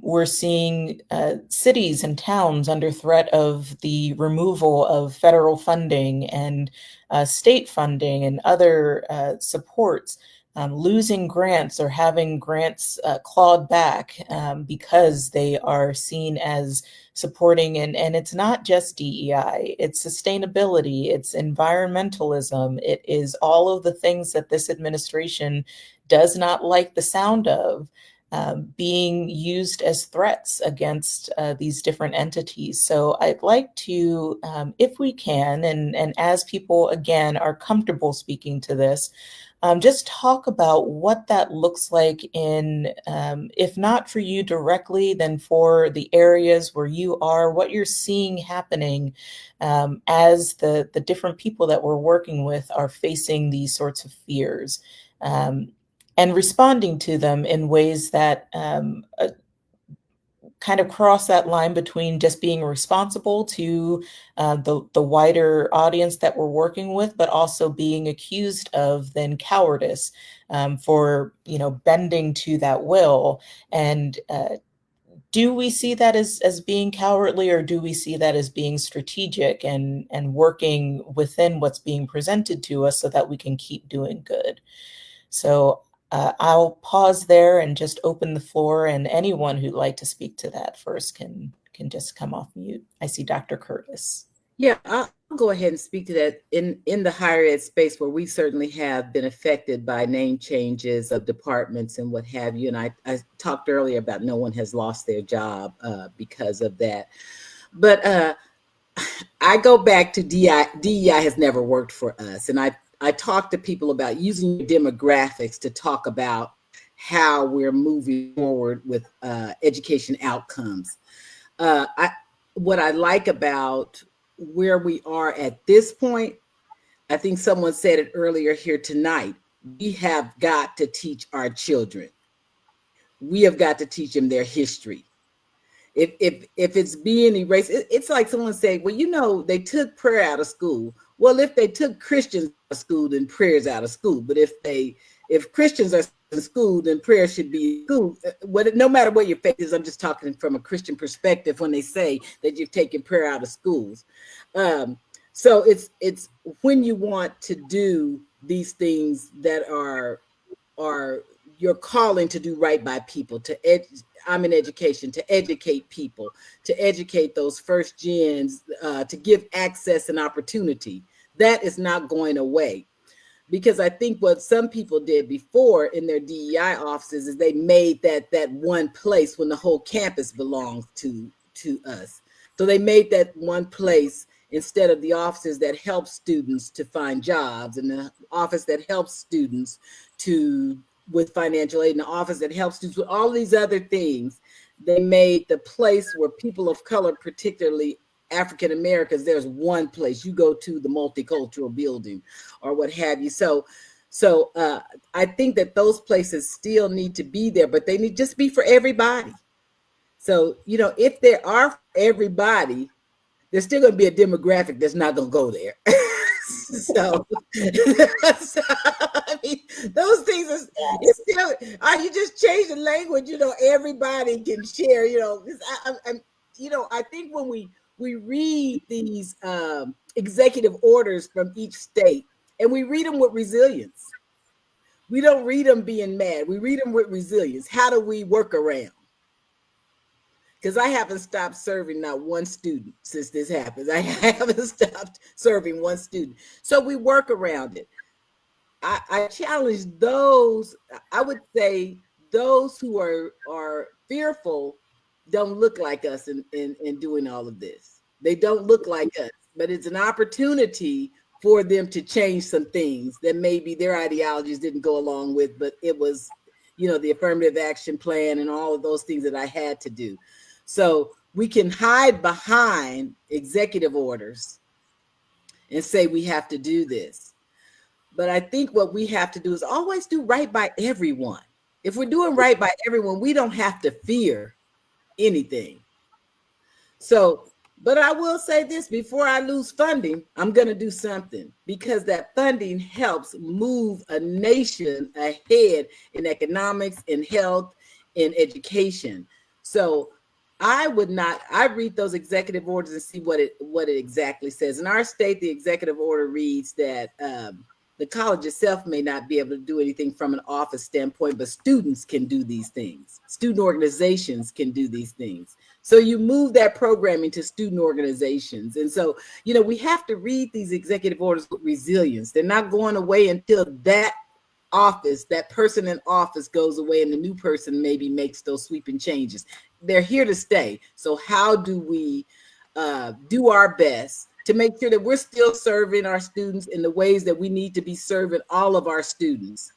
we're seeing cities and towns under threat of the removal of federal funding and state funding and other supports, losing grants or having grants clawed back because they are seen as supporting. And it's not just DEI, it's sustainability, it's environmentalism, it is all of the things that this administration does not like the sound of being used as threats against these different entities. So I'd like to, if we can, and as people, again, are comfortable speaking to this, just talk about what that looks like in, if not for you directly, then for the areas where you are, what you're seeing happening as the different people that we're working with are facing these sorts of fears. And responding to them in ways that kind of cross that line between just being responsible to the wider audience that we're working with, but also being accused of then cowardice for bending to that will. And do we see that as being cowardly, or do we see that as being strategic and working within what's being presented to us so that we can keep doing good? So I'll pause there and just open the floor, and anyone who'd like to speak to that first can just come off mute. I see Dr. Curtis. Yeah, I'll go ahead and speak to that. In the higher ed space, where we certainly have been affected by name changes of departments and what have you. And I talked earlier about no one has lost their job because of that. But I go back to DEI. DEI has never worked for us. And I talk to people about using demographics to talk about how we're moving forward with education outcomes. What I like about where we are at this point, I think someone said it earlier here tonight, we have got to teach our children. We have got to teach them their history. If it's being erased, it's like someone said, well, they took prayer out of school. Well, if they took Christians out of school, then prayer's out of school. But if Christians are in school, then prayer should be in school. No matter what your faith is, I'm just talking from a Christian perspective when they say that you've taken prayer out of schools. So it's when you want to do these things that are your calling to do right by people, I'm in education, to educate people, to educate those first gens, to give access and opportunity. That is not going away. Because I think what some people did before in their DEI offices is they made that one place when the whole campus belongs to us. So they made that one place instead of the offices that help students to find jobs, and the office that helps students to with financial aid, and the office that helps students with all these other things. They made the place where people of color, particularly African Americans, there's one place you go to, the multicultural building or what have you. So I think that those places still need to be there, but they need just be for everybody. So, if there are for everybody, there's still going to be a demographic that's not going to go there. so, so, I mean, those things it's still, you just change the language, everybody can share, I think when we read these executive orders from each state, and we read them with resilience. We don't read them being mad. We read them with resilience. How do we work around? Because I haven't stopped serving not one student since this happens. I haven't stopped serving one student. So we work around it. I challenge those, I would say those who are fearful don't look like us in doing all of this. They don't look like us, but it's an opportunity for them to change some things that maybe their ideologies didn't go along with, but it was, the affirmative action plan and all of those things that I had to do. So we can hide behind executive orders and say we have to do this. But I think what we have to do is always do right by everyone. If we're doing right by everyone, we don't have to fear anything. So, but I will say this, before I lose funding, I'm going to do something, because that funding helps move a nation ahead in economics, in health, in education. So I read those executive orders and see what it exactly says. In our state, the executive order reads that the college itself may not be able to do anything from an office standpoint, but students can do these things. Student organizations can do these things. So you move that programming to student organizations. And so, we have to read these executive orders with resilience. They're not going away until that office, that person in office goes away and the new person maybe makes those sweeping changes. They're here to stay. So how do we do our best to make sure that we're still serving our students in the ways that we need to be serving all of our students?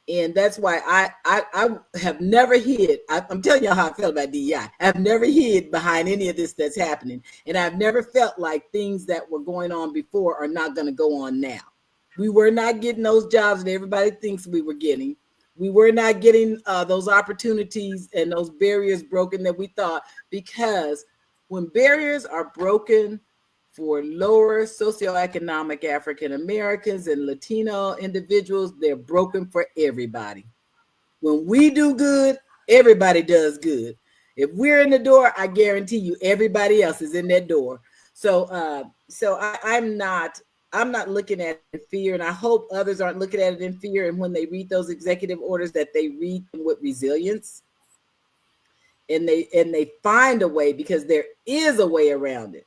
And that's why I have never hid. I'm telling y'all how I felt about DEI. I've never hid behind any of this that's happening. And I've never felt like things that were going on before are not going to go on now. We were not getting those jobs that everybody thinks we were getting. We were not getting those opportunities and those barriers broken that we thought, because when barriers are broken for lower socioeconomic African Americans and Latino individuals, they're broken for everybody. When we do good, everybody does good. If we're in the door, I guarantee you everybody else is in that door. So I'm not looking at it in fear, and I hope others aren't looking at it in fear. And when they read those executive orders, that they read them with resilience, and they find a way, because there is a way around it.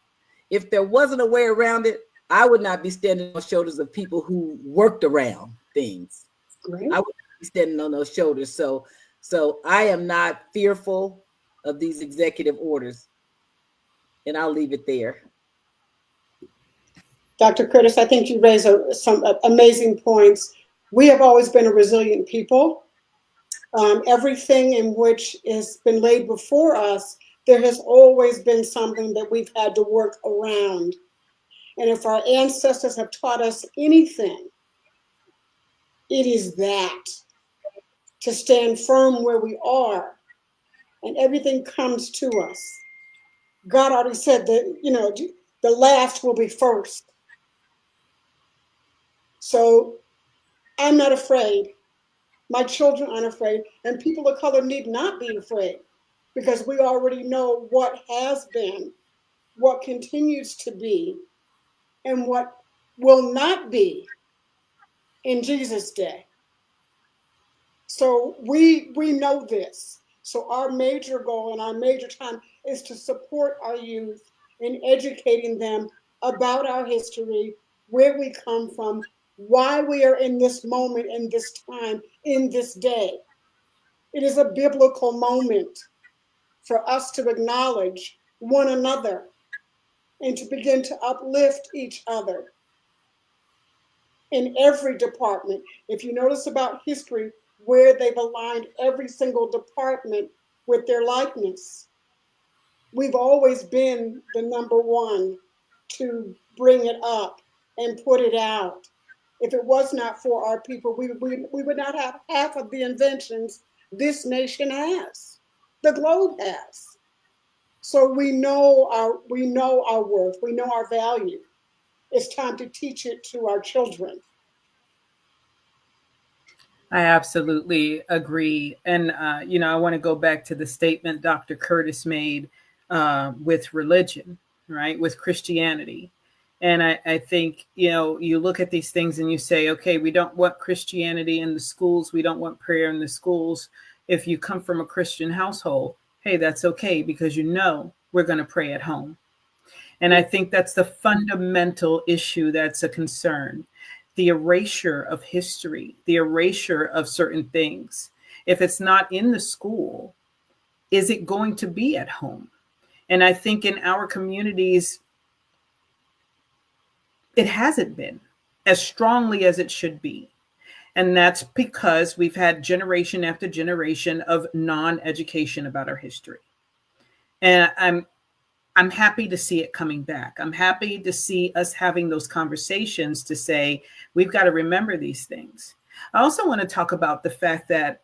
If there wasn't a way around it, I would not be standing on the shoulders of people who worked around things. Right. I would not be standing on those shoulders. So I am not fearful of these executive orders, and I'll leave it there. Dr. Curtis, I think you raise some amazing points. We have always been a resilient people. Everything in which has been laid before us, there has always been something that we've had to work around. And if our ancestors have taught us anything, it is that, to stand firm where we are, and everything comes to us. God already said that, the last will be first. So I'm not afraid. My children aren't afraid, and people of color need not be afraid, because we already know what has been, what continues to be, and what will not be in Jesus' day. So we know this. So our major goal and our major time is to support our youth in educating them about our history, where we come from, why we are in this moment, in this time, in this day. It is a biblical moment for us to acknowledge one another and to begin to uplift each other in every department. If you notice about history, where they've aligned every single department with their likeness, we've always been the number one to bring it up and put it out. If it was not for our people, we would not have half of the inventions this nation has, the globe has. So we know our worth, we know our value. It's time to teach it to our children. I absolutely agree. And, I want to go back to the statement Dr. Curtis made with religion, right? With Christianity. And I think, you look at these things and you say, okay, we don't want Christianity in the schools. We don't want prayer in the schools. If you come from a Christian household, hey, that's okay, because we're going to pray at home. And I think that's the fundamental issue that's a concern. The erasure of history, the erasure of certain things. If it's not in the school, is it going to be at home? And I think in our communities, it hasn't been as strongly as it should be. And that's because we've had generation after generation of non-education about our history. And I'm happy to see it coming back. I'm happy to see us having those conversations to say, we've got to remember these things. I also want to talk about the fact that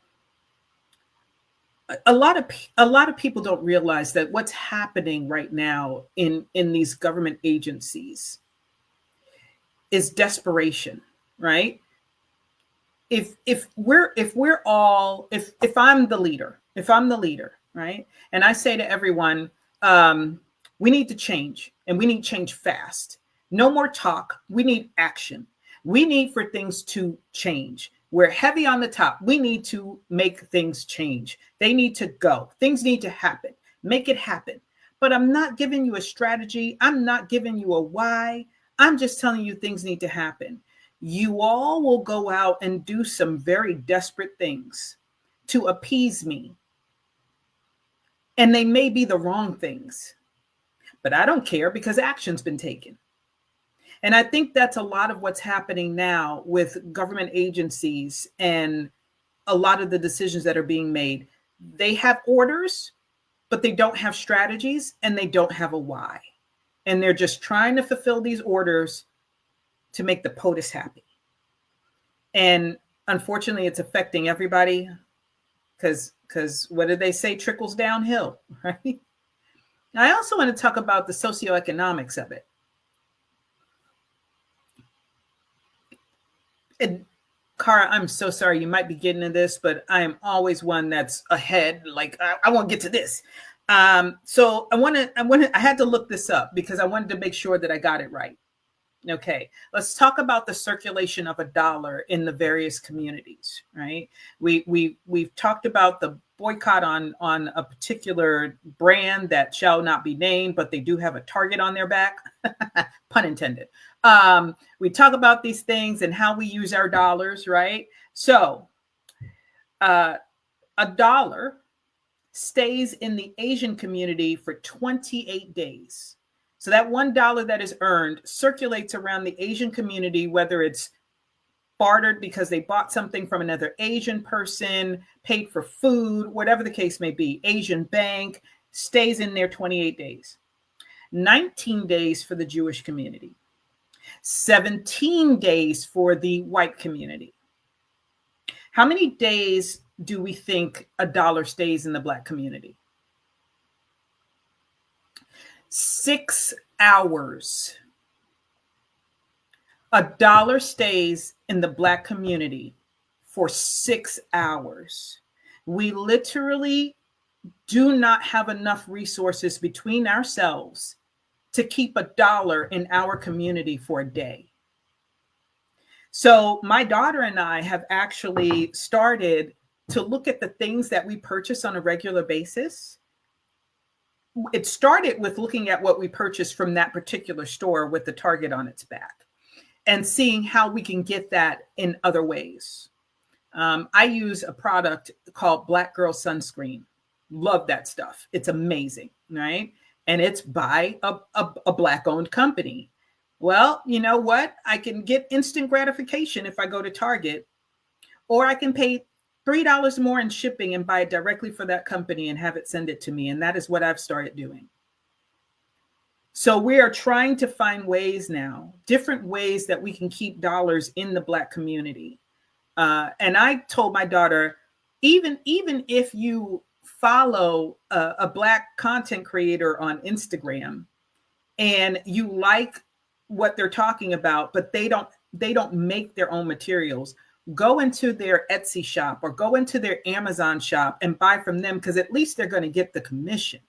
a lot of people don't realize that what's happening right now in these government agencies is desperation, right? If I'm the leader, right? And I say to everyone, we need to change, and we need change fast. No more talk. We need action. We need for things to change. We're heavy on the top. We need to make things change. They need to go. Things need to happen. Make it happen. But I'm not giving you a strategy. I'm not giving you a why. I'm just telling you things need to happen. You all will go out and do some very desperate things to appease me. And they may be the wrong things. But I don't care, because action's been taken. And I think that's a lot of what's happening now with government agencies and a lot of the decisions that are being made. They have orders, but they don't have strategies, and they don't have a why. And they're just trying to fulfill these orders to make the POTUS happy. And unfortunately, it's affecting everybody, because what did they say? Trickles downhill, right? I also want to talk about the socioeconomics of it. And Cara, I'm so sorry, you might be getting to this, but I am always one that's ahead. Like, I won't get to this. So I had to look this up because I wanted to make sure that I got it right. Okay, let's talk about the circulation of a dollar in the various communities, right? We've talked about the boycott on a particular brand that shall not be named, but they do have a target on their back, pun intended. We talk about these things and how we use our dollars, right? So a dollar stays in the Asian community for 28 days. So that $1 that is earned circulates around the Asian community, whether it's bartered because they bought something from another Asian person, paid for food, whatever the case may be. Asian bank stays in there 28 days. 19 days for the Jewish community. 17 days for the white community. How many days do we think a dollar stays in the Black community? 6 hours. A dollar stays in the Black community for 6 hours. We literally do not have enough resources between ourselves to keep a dollar in our community for a day. So my daughter and I have actually started to look at the things that we purchase on a regular basis. It started with looking at what we purchased from that particular store with the target on its back. and seeing how we can get that in other ways. I use a product called Black Girl Sunscreen. Love that stuff. It's amazing, right? And it's by a Black owned company. Well, you know what? I can get instant gratification if I go to Target, or I can pay $3 more in shipping and buy it directly for that company and have it send it to me. And that is what I've started doing. So we are trying to find ways now, different ways that we can keep dollars in the Black community. And I told my daughter, even if you follow a Black content creator on Instagram and you like what they're talking about, but they don't make their own materials, go into their Etsy shop or go into their Amazon shop and buy from them, because at least they're going to get the commission.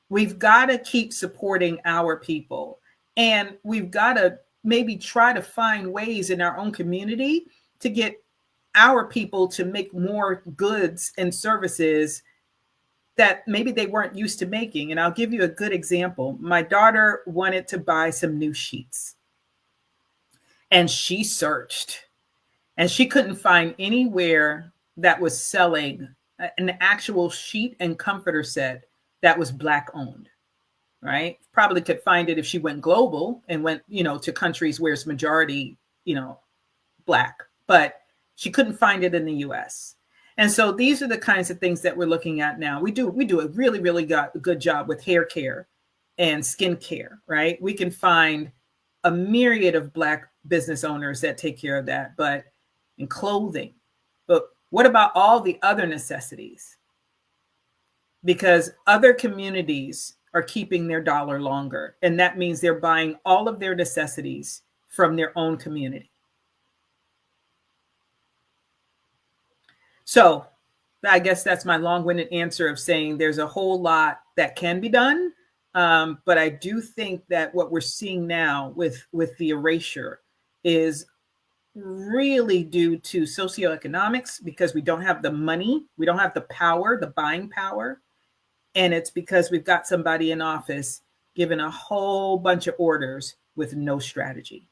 We've got to keep supporting our people, and we've got to maybe try to find ways in our own community to get our people to make more goods and services that maybe they weren't used to making. And I'll give you a good example. My daughter wanted to buy some new sheets, and she searched, and she couldn't find anywhere that was selling an actual sheet and comforter set that was Black owned, right? Probably could find it if she went global and went, to countries where it's majority, Black, but she couldn't find it in the US. And so these are the kinds of things that we're looking at now. We do a really, really good job with hair care and skin care, right? We can find a myriad of Black business owners that take care of that, but in clothing. But what about all the other necessities? Because other communities are keeping their dollar longer, and that means they're buying all of their necessities from their own community. So I guess that's my long-winded answer of saying there's a whole lot that can be done. But I do think that what we're seeing now with the erasure is really due to socioeconomics, because we don't have the money, we don't have the power, the buying power. And it's because we've got somebody in office giving a whole bunch of orders with no strategy.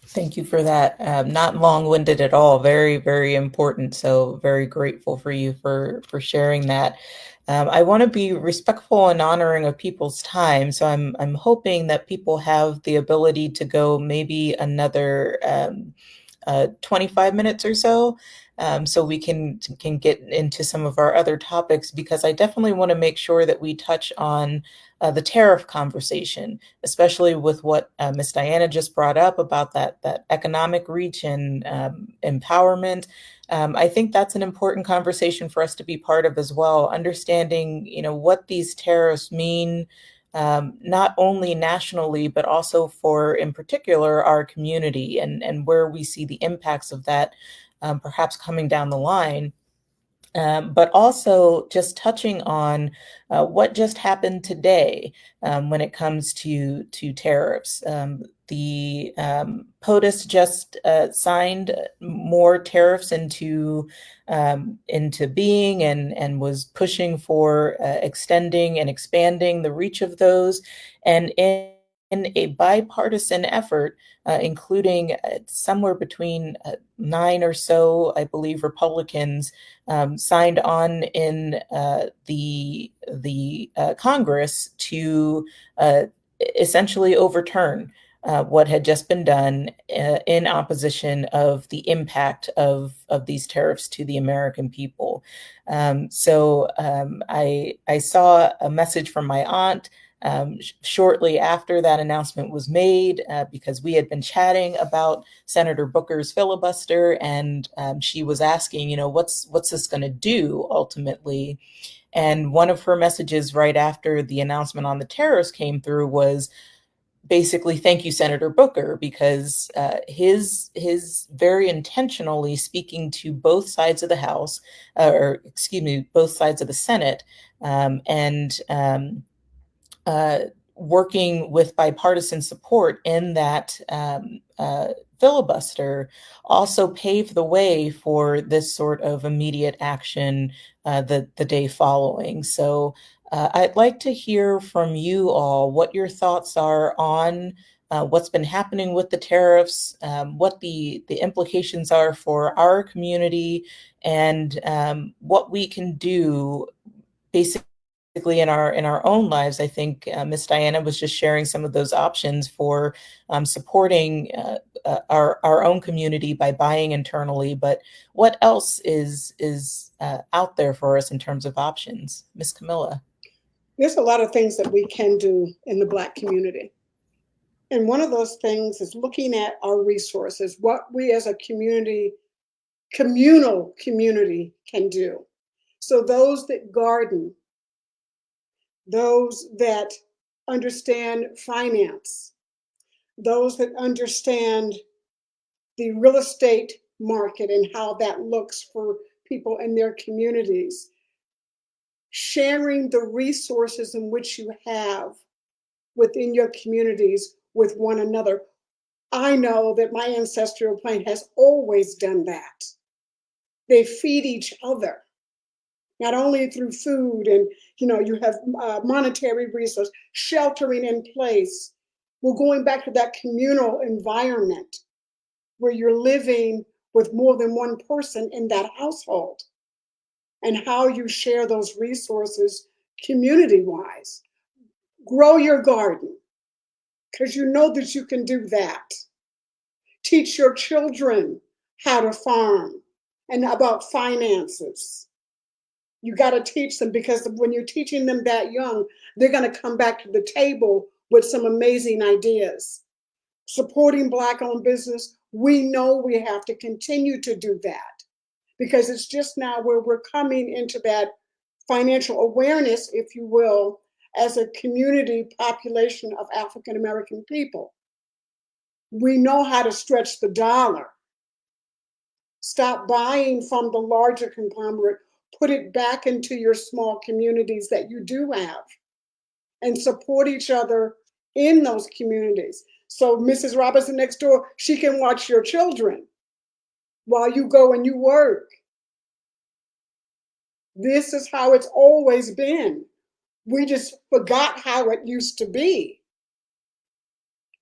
Thank you for that. Not long-winded at all. Very, very important. So very grateful for you for sharing that. I want to be respectful and honoring of people's time. So I'm hoping that people have the ability to go maybe another 25 minutes or so. So we can get into some of our other topics, because I definitely want to make sure that we touch on the tariff conversation, especially with what Ms. Diana just brought up about that economic reach and empowerment. I think that's an important conversation for us to be part of as well, understanding, what these tariffs mean, not only nationally, but also for, in particular, our community and where we see the impacts of that perhaps coming down the line. But also just touching on what just happened today when it comes to tariffs. The POTUS just signed more tariffs into being and was pushing for extending and expanding the reach of those. And in a bipartisan effort, including somewhere between 9 or so, I believe, Republicans signed on in the Congress to essentially overturn what had just been done in opposition of the impact of these tariffs to the American people. So I saw a message from my aunt shortly after that announcement was made, because we had been chatting about Senator Booker's filibuster, and she was asking, what's this going to do ultimately? And one of her messages right after the announcement on the tariffs came through was basically, thank you, Senator Booker, because his very intentionally speaking to both sides of the House, both sides of the Senate, and working with bipartisan support in that filibuster also paved the way for this sort of immediate action the day following. So I'd like to hear from you all what your thoughts are on what's been happening with the tariffs, what the implications are for our community, and what we can do basically in our own lives. I think Miss Diana was just sharing some of those options for supporting our own community by buying internally. But what else is out there for us in terms of options, Miss Camilla? There's a lot of things that we can do in the Black community. And one of those things is looking at our resources, what we as a community, communal community can do. So those that garden, those that understand finance, those that understand the real estate market and how that looks for people in their communities, sharing the resources in which you have within your communities with one another. I know that my ancestral plane has always done that. They feed each other, not only through food and, you have monetary resource, sheltering in place. We're going back to that communal environment where you're living with more than one person in that household, and how you share those resources community-wise. Grow your garden, because you know that you can do that. Teach your children how to farm and about finances. You got to teach them, because when you're teaching them that young, they're going to come back to the table with some amazing ideas. Supporting Black-owned business, we know we have to continue to do that, because it's just now where we're coming into that financial awareness, if you will, as a community population of African American people. We know how to stretch the dollar. Stop buying from the larger conglomerate, put it back into your small communities that you do have, and support each other in those communities. So Mrs. Robinson next door, she can watch your children while you go and you work. This is how it's always been. We just forgot how it used to be.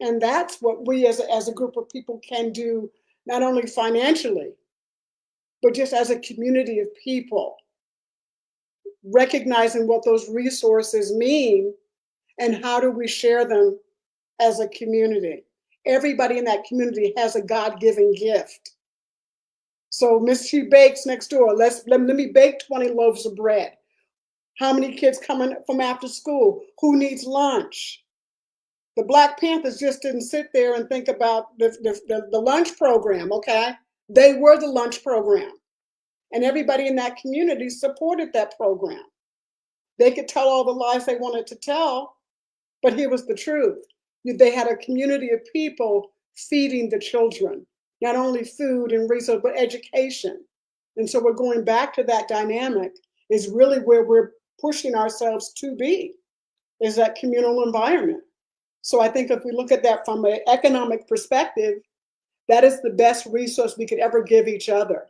And that's what we as a group of people can do, not only financially, but just as a community of people, recognizing what those resources mean and how do we share them as a community. Everybody in that community has a God-given gift. So Miss She Bakes next door, let me bake 20 loaves of bread. How many kids coming from after school? Who needs lunch? The Black Panthers just didn't sit there and think about the lunch program, okay? They were the lunch program. And everybody in that community supported that program. They could tell all the lies they wanted to tell, but here was the truth. They had a community of people feeding the children, not only food and resources, but education. And so we're going back to that dynamic, is really where we're pushing ourselves to be, is that communal environment. So I think if we look at that from an economic perspective, that is the best resource we could ever give each other.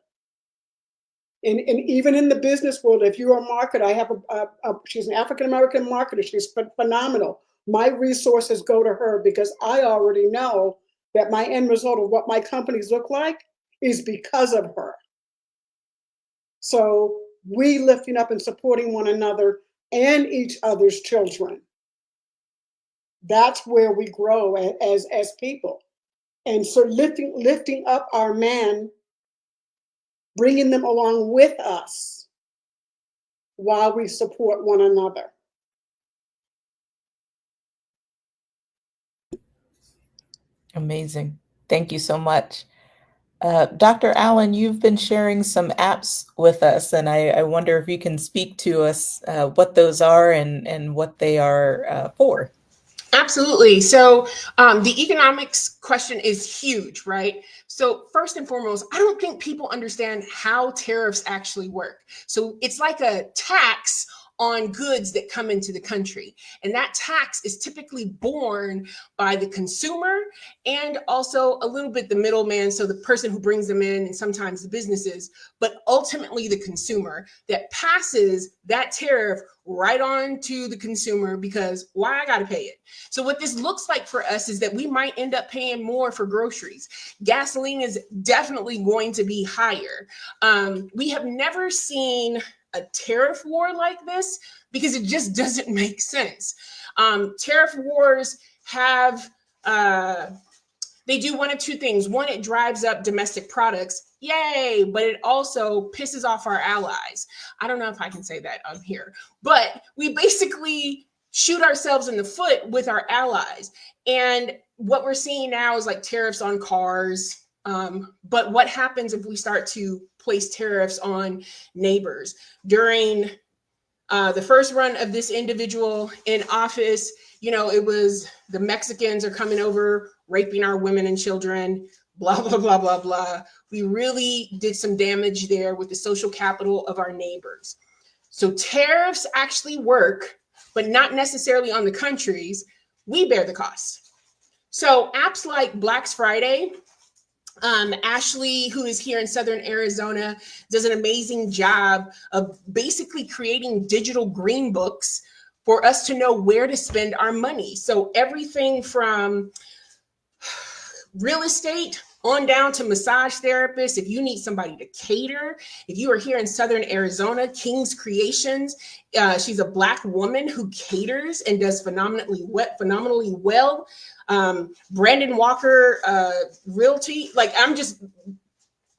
And even in the business world, if you're a marketer, I have she's an African-American marketer, she's phenomenal. My resources go to her because I already know that my end result of what my companies look like is because of her. So we lifting up and supporting one another and each other's children. That's where we grow as people. And so lifting up our men, bringing them along with us while we support one another. Amazing. Thank you so much. Dr. Allen, you've been sharing some apps with us, and I wonder if you can speak to us what those are and what they are for. Absolutely. So the economics question is huge, right? So first and foremost, I don't think people understand how tariffs actually work. So it's like a tax on goods that come into the country. And that tax is typically borne by the consumer and also a little bit the middleman, so the person who brings them in and sometimes the businesses, but ultimately the consumer that passes that tariff right on to the consumer because why I got to pay it. So what this looks like for us is that we might end up paying more for groceries. Gasoline is definitely going to be higher. We have never seen a tariff war like this because it just doesn't make sense. Tariff wars have, they do one of two things. One, it drives up domestic products, yay, but it also pisses off our allies. I don't know if I can say that on here, but we basically shoot ourselves in the foot with our allies. And what we're seeing now is like tariffs on cars. But what happens if we start to place tariffs on neighbors? During the first run of this individual in office, you know, it was the Mexicans are coming over, raping our women and children, blah, blah, blah, blah, blah. We really did some damage there with the social capital of our neighbors. So tariffs actually work, but not necessarily on the countries. We bear the cost. So apps like Black Friday, Ashley, who is here in Southern Arizona, does an amazing job of basically creating digital green books for us to know where to spend our money. So everything from real estate on down to massage therapists. If you need somebody to cater, if you are here in Southern Arizona, King's Creations, she's a Black woman who caters and does phenomenally well. Brandon Walker Realty, like I'm just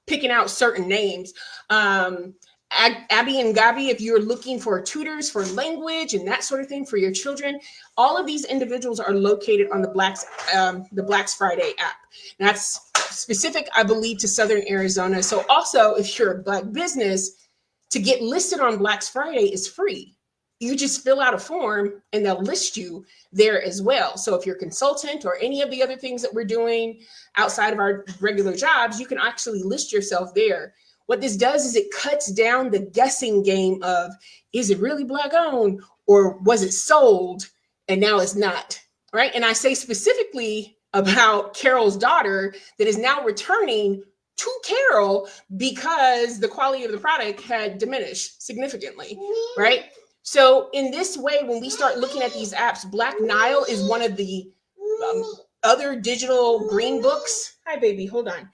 picking out certain names. Abby and Gabi, if you're looking for tutors for language and that sort of thing for your children, all of these individuals are located on the Black Friday app. And that's specific, I believe, to Southern Arizona. So also, if you're a Black business, to get listed on Black Friday is free. You just fill out a form and they'll list you there as well. So if you're a consultant or any of the other things that we're doing outside of our regular jobs, you can actually list yourself there. What this does is it cuts down the guessing game of, is it really Black owned or was it sold and now it's not, right? And I say specifically about Carol's daughter that is now returning to Carol because the quality of the product had diminished significantly, right? So in this way, when we start looking at these apps, Black Nile is one of the other digital green books. Hi, baby, hold on.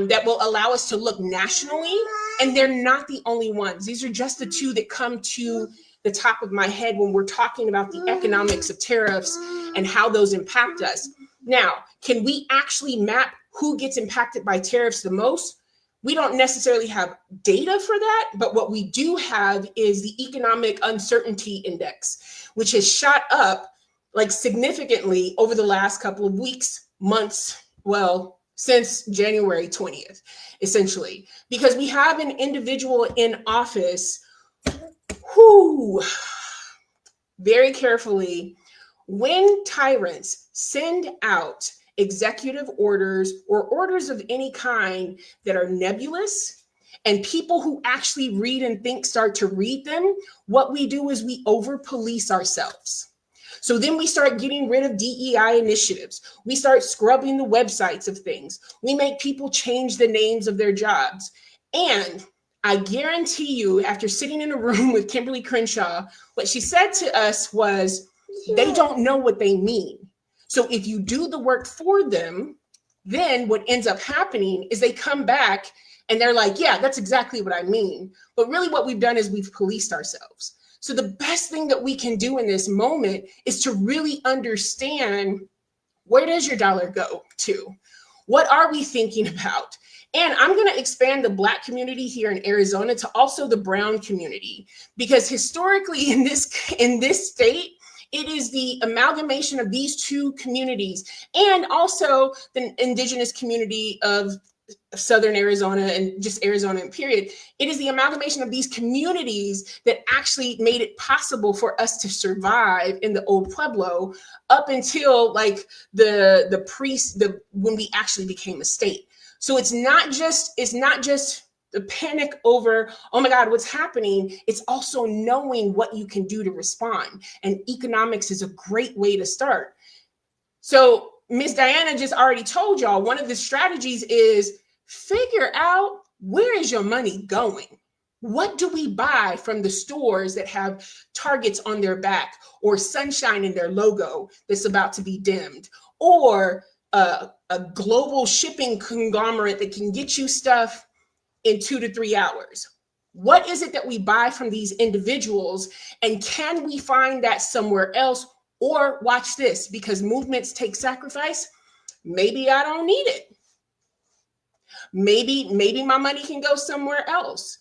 That will allow us to look nationally. And they're not the only ones. These are just the two that come to the top of my head when we're talking about the economics of tariffs and how those impact us. Now, can we actually map who gets impacted by tariffs the most? We don't necessarily have data for that, but what we do have is the economic uncertainty index, which has shot up like significantly over the last couple of weeks, months, well, since January 20th, essentially, because we have an individual in office who very carefully, when tyrants send out executive orders or orders of any kind that are nebulous and people who actually read and think start to read them, what we do is we over police ourselves. So then we start getting rid of DEI initiatives. We start scrubbing the websites of things. We make people change the names of their jobs. And I guarantee you, after sitting in a room with Kimberly Crenshaw, what she said to us was, they don't know what they mean. So if you do the work for them, then what ends up happening is they come back and they're like, yeah, that's exactly what I mean. But really what we've done is we've policed ourselves. So the best thing that we can do in this moment is to really understand, where does your dollar go to? What are we thinking about? And I'm going to expand the Black community here in Arizona to also the brown community, because historically in this state, it is the amalgamation of these two communities and also the indigenous community of Southern Arizona and just Arizona in period. It is the amalgamation of these communities that actually made it possible for us to survive in the old Pueblo up until like when we actually became a state. So it's not just the panic over, oh my God, what's happening. It's also knowing what you can do to respond. And economics is a great way to start. So Miss Diana just already told y'all, one of the strategies is figure out, where is your money going? What do we buy from the stores that have targets on their back, or sunshine in their logo that's about to be dimmed, or a global shipping conglomerate that can get you stuff in 2 to 3 hours? What is it that we buy from these individuals? And can we find that somewhere else? Or watch this, because movements take sacrifice. Maybe I don't need it. Maybe my money can go somewhere else.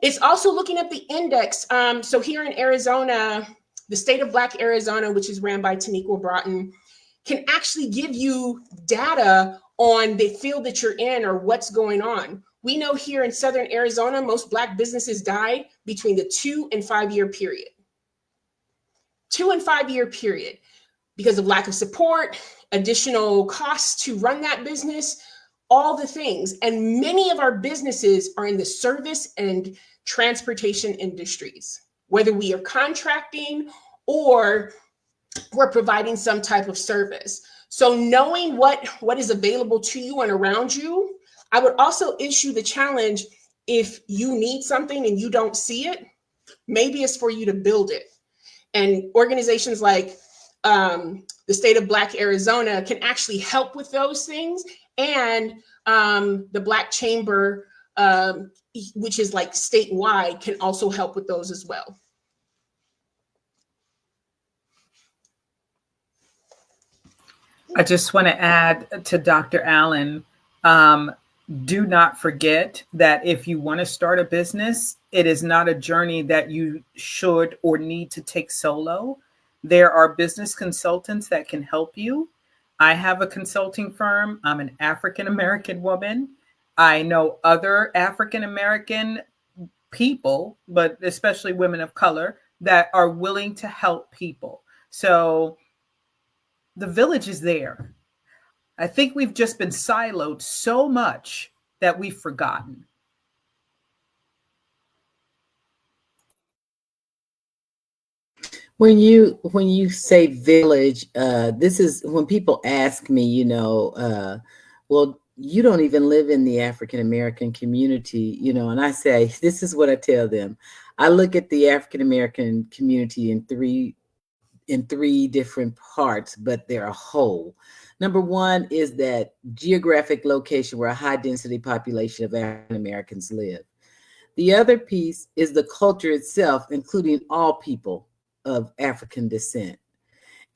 It's also looking at the index. So here in Arizona, the state of Black Arizona, which is ran by Taniqua Broughton, can actually give you data on the field that you're in or what's going on. We know here in Southern Arizona, most Black businesses died between the 2 and 5 year period. 2 and 5 year period, because of lack of support, additional costs to run that business, all the things. And many of our businesses are in the service and transportation industries, whether we are contracting or we're providing some type of service. So knowing what is available to you and around you, I would also issue the challenge, if you need something and you don't see it, maybe it's for you to build it. And organizations like the state of Black Arizona can actually help with those things. And the Black Chamber, which is like statewide, can also help with those as well. I just want to add to Dr. Allen, do not forget that if you want to start a business, it is not a journey that you should or need to take solo. There are business consultants that can help you. I have a consulting firm. I'm an African-American woman. I know other African-American people, but especially women of color, that are willing to help people. So the village is there. I think we've just been siloed so much that we've forgotten. When you say village, this is when people ask me, well, you don't even live in the African American community, and I say, this is what I tell them. I look at the African American community in three different parts, but they're a whole. Number one is that geographic location where a high density population of African Americans live. The other piece is the culture itself, including all people of African descent.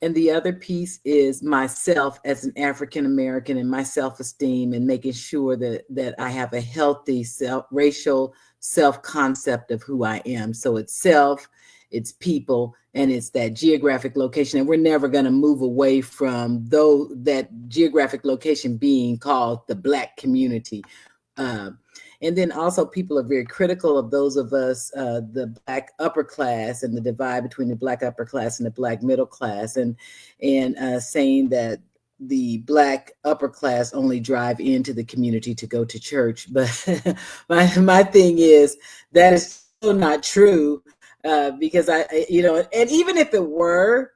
And the other piece is myself as an African American and my self-esteem, and making sure that I have a healthy racial self-concept of who I am. So it's self, it's people, and it's that geographic location. And we're never going to move away from that geographic location being called the Black community. And then also people are very critical of those of us, the Black upper class, and the divide between the Black upper class and the Black middle class, and saying that the Black upper class only drive into the community to go to church. But my thing is, that is so not true, because and even if it were,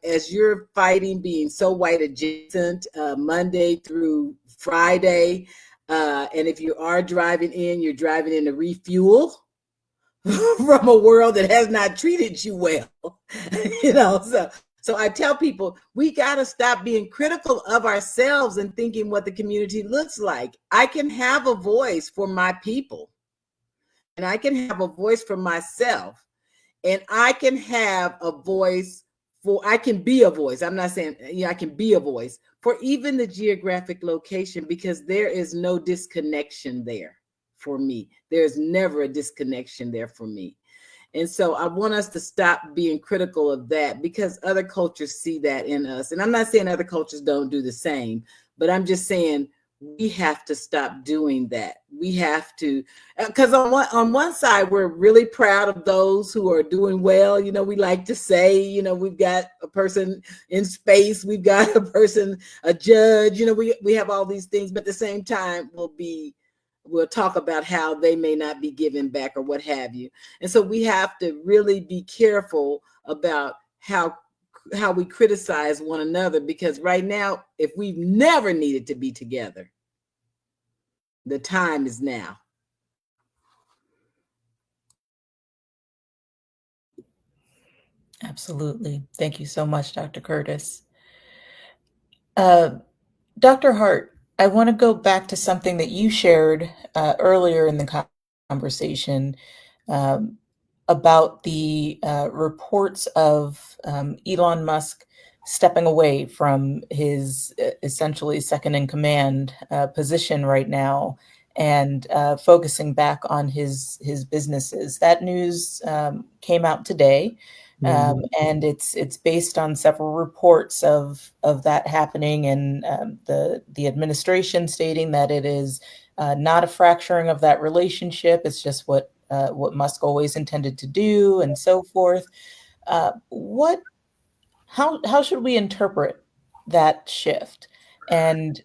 as you're fighting being so white adjacent Monday through Friday, and if you are driving in, you're driving in to refuel from a world that has not treated you well. So I tell people, we got to stop being critical of ourselves and thinking what the community looks like. I can have a voice for my people, and I can have a voice for myself, and I can have a voice I can be a voice. I'm not saying, I can be a voice for even the geographic location, because there is no disconnection there for me. There's never a disconnection there for me. And so I want us to stop being critical of that, because other cultures see that in us. And I'm not saying other cultures don't do the same, but I'm just saying we have to stop doing that. We have to, because on one side, we're really proud of those who are doing well. We like to say, we've got a person in space, we've got a judge, we have all these things, but at the same time, we'll be we'll talk about how they may not be giving back or what have you. And so we have to really be careful about how we criticize one another, because right now, if we've never needed to be together, the time is now. Absolutely. Thank you so much, Dr. Curtis. Dr. Hart, I want to go back to something that you shared earlier in the conversation um, about the reports of Elon Musk stepping away from his essentially second in command position right now and focusing back on his businesses. That news came out today. And it's based on several reports of that happening, and the administration stating that it is not a fracturing of that relationship. It's just what Musk always intended to do, and so forth. How should we interpret that shift? And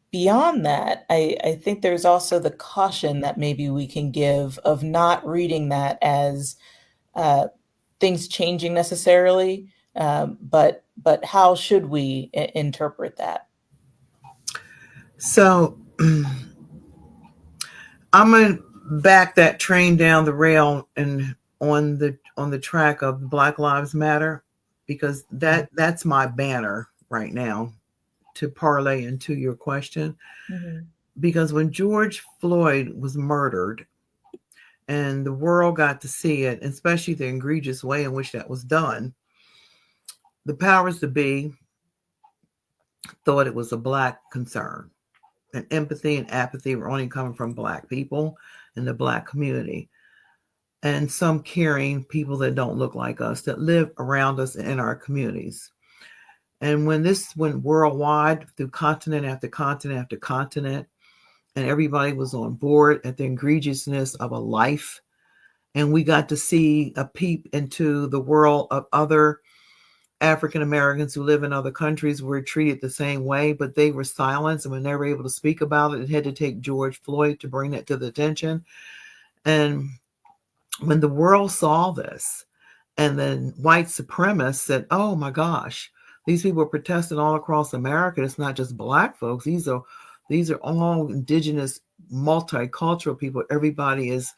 beyond that, I think there's also the caution that maybe we can give of not reading that as things changing necessarily, but how should we interpret that? So I'm gonna back that train down the rail and on the track of Black Lives Matter, because that's my banner right now, to parlay into your question. Mm-hmm. Because when George Floyd was murdered and the world got to see it, especially the egregious way in which that was done, the powers that be thought it was a Black concern. And empathy and apathy were only coming from Black people in the Black community. And some caring people that don't look like us, that live around us in our communities. And when this went worldwide through continent after continent after continent, and everybody was on board at the egregiousness of a life, and we got to see a peep into the world of other African Americans who live in other countries were treated the same way, but they were silenced. And when they were able to speak about it, it had to take George Floyd to bring that to the attention. And when the world saw this, and then white supremacists said, oh my gosh, these people are protesting all across America. It's not just Black folks. These are all indigenous, multicultural people. Everybody is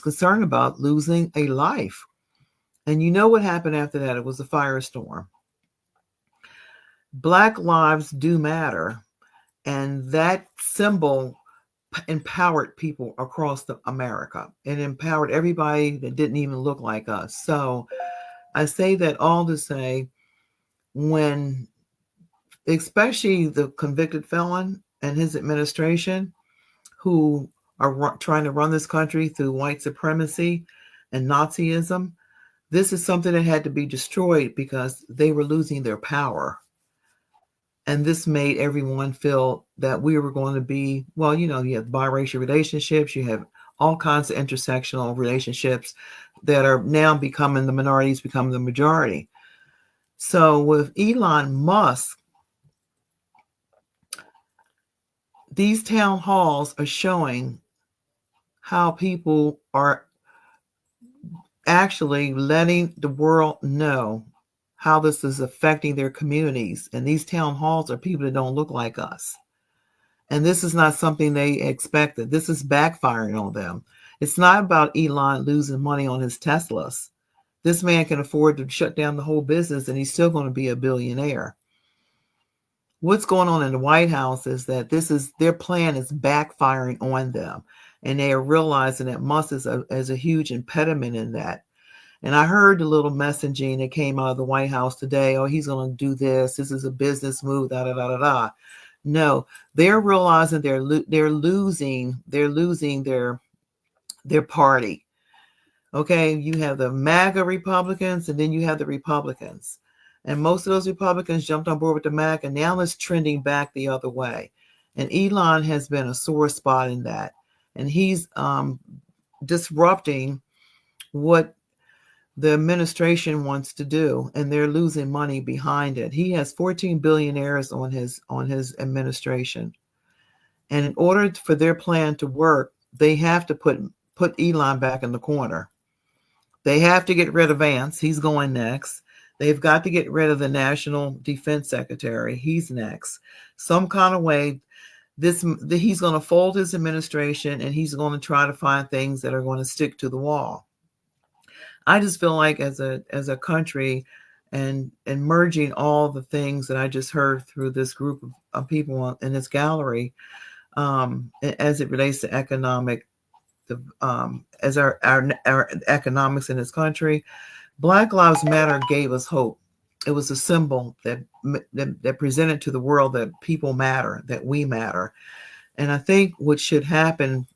concerned about losing a life. And you know what happened after that? It was a firestorm. Black lives do matter. And that symbol empowered people across America, and empowered everybody that didn't even look like us. So I say that all to say, when especially the convicted felon and his administration, who are trying to run this country through white supremacy and Nazism, this is something that had to be destroyed because they were losing their power. And this made everyone feel that we were going to be, well, you have biracial relationships, you have all kinds of intersectional relationships that are now becoming the minorities, becoming the majority. So with Elon Musk, these town halls are showing how people are actually letting the world know how this is affecting their communities. And these town halls are people that don't look like us. And this is not something they expected. This is backfiring on them. It's not about Elon losing money on his Teslas. This man can afford to shut down the whole business and he's still going to be a billionaire. What's going on in the White House is that their plan is backfiring on them. And they are realizing that Musk is a huge impediment in that. And I heard the little messaging that came out of the White House today. Oh, he's going to do this. This is a business move, da, da, da, da, da. No, they're realizing they're losing their party. Okay, you have the MAGA Republicans, and then you have the Republicans. And most of those Republicans jumped on board with the MAGA, and now it's trending back the other way. And Elon has been a sore spot in that. And he's disrupting what the administration wants to do, and they're losing money behind it. He has 14 billionaires on his administration. And in order for their plan to work, they have to put Elon back in the corner. They have to get rid of Vance. He's going next. They've got to get rid of the National Defense Secretary. He's next. Some kind of way, he's going to fold his administration, and he's going to try to find things that are going to stick to the wall. I just feel like as a country, and merging all the things that I just heard through this group of people in this gallery, as it relates to economic, as our economics in this country, Black Lives Matter gave us hope. It was a symbol that presented to the world that people matter, that we matter. And I think what should happen,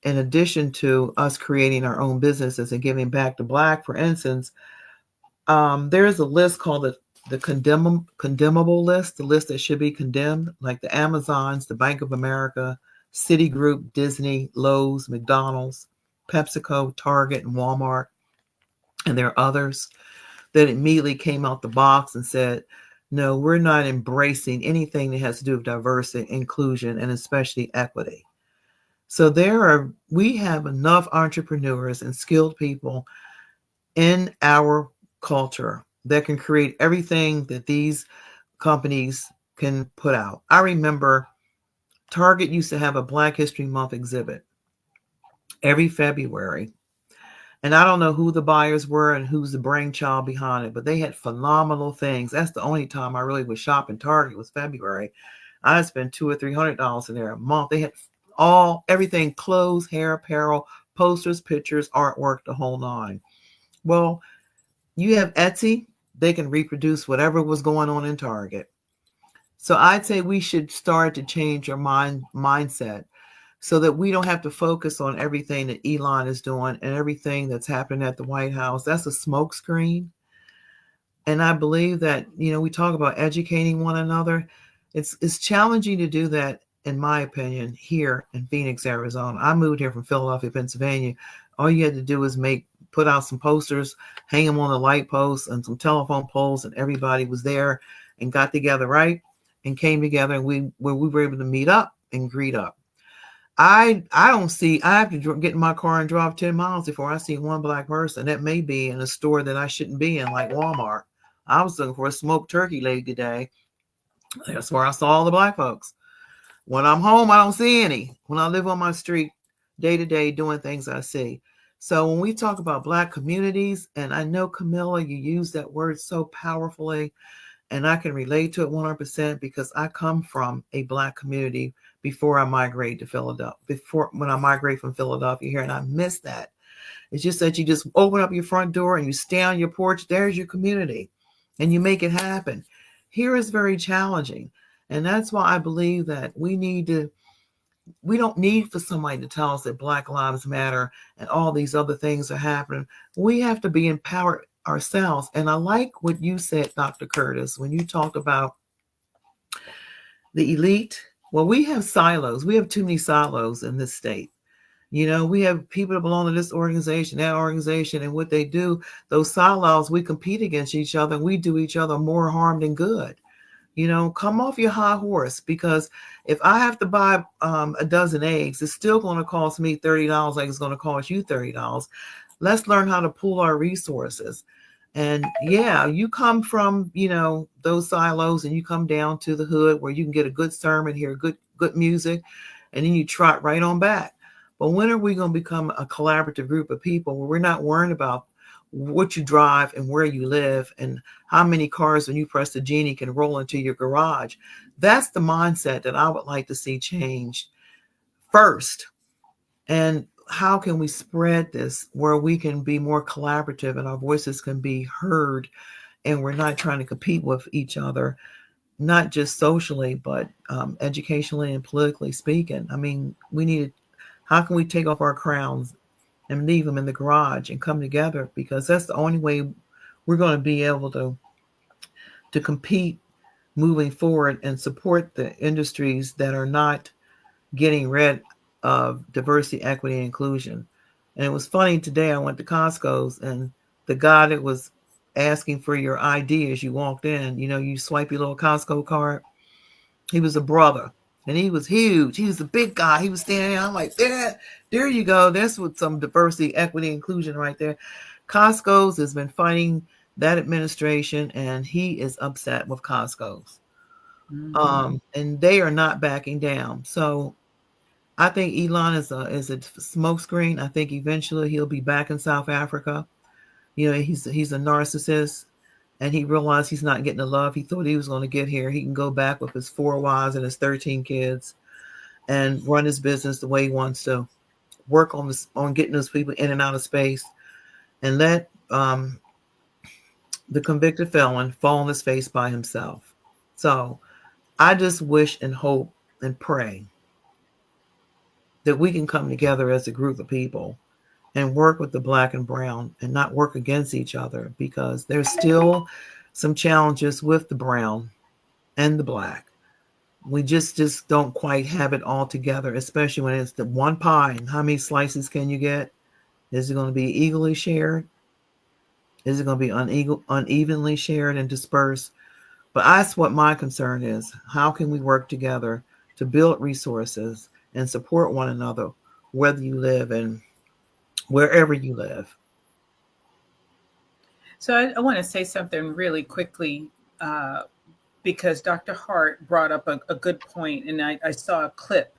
in addition to us creating our own businesses and giving back to Black, for instance, there is a list called the condemnable list, the list that should be condemned, like the Amazons, the Bank of America, Citigroup, Disney, Lowe's, McDonald's, PepsiCo, Target, and Walmart. And there are others that immediately came out the box and said, no, we're not embracing anything that has to do with diversity, inclusion, and especially equity. So we have enough entrepreneurs and skilled people in our culture that can create everything that these companies can put out. I remember Target used to have a Black History Month exhibit every February. And I don't know who the buyers were and who's the brainchild behind it, but they had phenomenal things. That's the only time I really was shopping Target was February. I spent $200 or $300 in there a month. They had everything, clothes, hair, apparel, posters, pictures, artwork, the whole nine. Well, you have Etsy. They can reproduce whatever was going on in Target. So I'd say we should start to change our mindset so that we don't have to focus on everything that Elon is doing and everything that's happening at the White House. That's a smokescreen. And I believe that, we talk about educating one another. It's challenging to do that, in my opinion, here in Phoenix, Arizona. I moved here from Philadelphia, Pennsylvania. All you had to do was put out some posters, hang them on the light posts and some telephone poles, and everybody was there and got together, right? And came together, and we were able to meet up and greet up. I have to get in my car and drive 10 miles before I see one Black person. That may be in a store that I shouldn't be in, like Walmart. I was looking for a smoked turkey leg today. That's where I saw all the Black folks. When I'm home, I don't see any. When I live on my street day to day doing things I see. So when we talk about Black communities, and I know, Camilla, you use that word so powerfully, and I can relate to it 100% because I come from a Black community before I migrate to Philadelphia, when I migrate from Philadelphia here, and I miss that. It's just that you just open up your front door and you stay on your porch, there's your community, and you make it happen. Here is very challenging. And that's why I believe that we don't need for somebody to tell us that Black Lives Matter and all these other things are happening. We have to be empowered ourselves. And I like what you said, Dr. Curtis, when you talked about the elite. Well, we have silos. We have too many silos in this state. We have people that belong to this organization, that organization, and what they do, those silos, we compete against each other, and we do each other more harm than good. Come off your high horse, because if I have to buy a dozen eggs, it's still going to cost me $30 like it's going to cost you $30. Let's learn how to pool our resources. And yeah, you come from, those silos and you come down to the hood where you can get a good sermon, hear good music, and then you trot right on back. But when are we going to become a collaborative group of people where we're not worrying about what you drive and where you live and how many cars, when you press the genie, can roll into your garage? That's the mindset that I would like to see changed first. And how can we spread this where we can be more collaborative and our voices can be heard, and we're not trying to compete with each other, not just socially, but educationally and politically speaking? I mean, how can we take off our crowns and leave them in the garage and come together? Because that's the only way we're going to be able to compete moving forward and support the industries that are not getting rid of diversity, equity, and inclusion. And it was funny today, I went to Costco's, and the guy that was asking for your ID as you walked in, you swipe your little Costco card. He was a brother. And he was huge. He was a big guy. He was standing there. I'm like, there you go. That's with some diversity, equity, inclusion right there. Costco's has been fighting that administration, and he is upset with Costco's. And they are not backing down. So I think Elon is a smokescreen. I think eventually he'll be back in South Africa. He's a narcissist, and he realized he's not getting the love he thought he was going to get here. He can go back with his 4 wives and his 13 kids and run his business the way he wants to. Work on getting those people in and out of space, and let the convicted felon fall on his face by himself. So I just wish and hope and pray that we can come together as a group of people and work with the Black and brown and not work against each other, because there's still some challenges with the brown and the Black. We just don't quite have it all together, especially when it's the one pie. And how many slices can you get? Is it going to be equally shared? Is it going to be unevenly shared and dispersed? But that's what my concern is. How can we work together to build resources and support one another, whether you live in wherever you live? So I want to say something really quickly, because Dr. Hart brought up a good point, and I saw a clip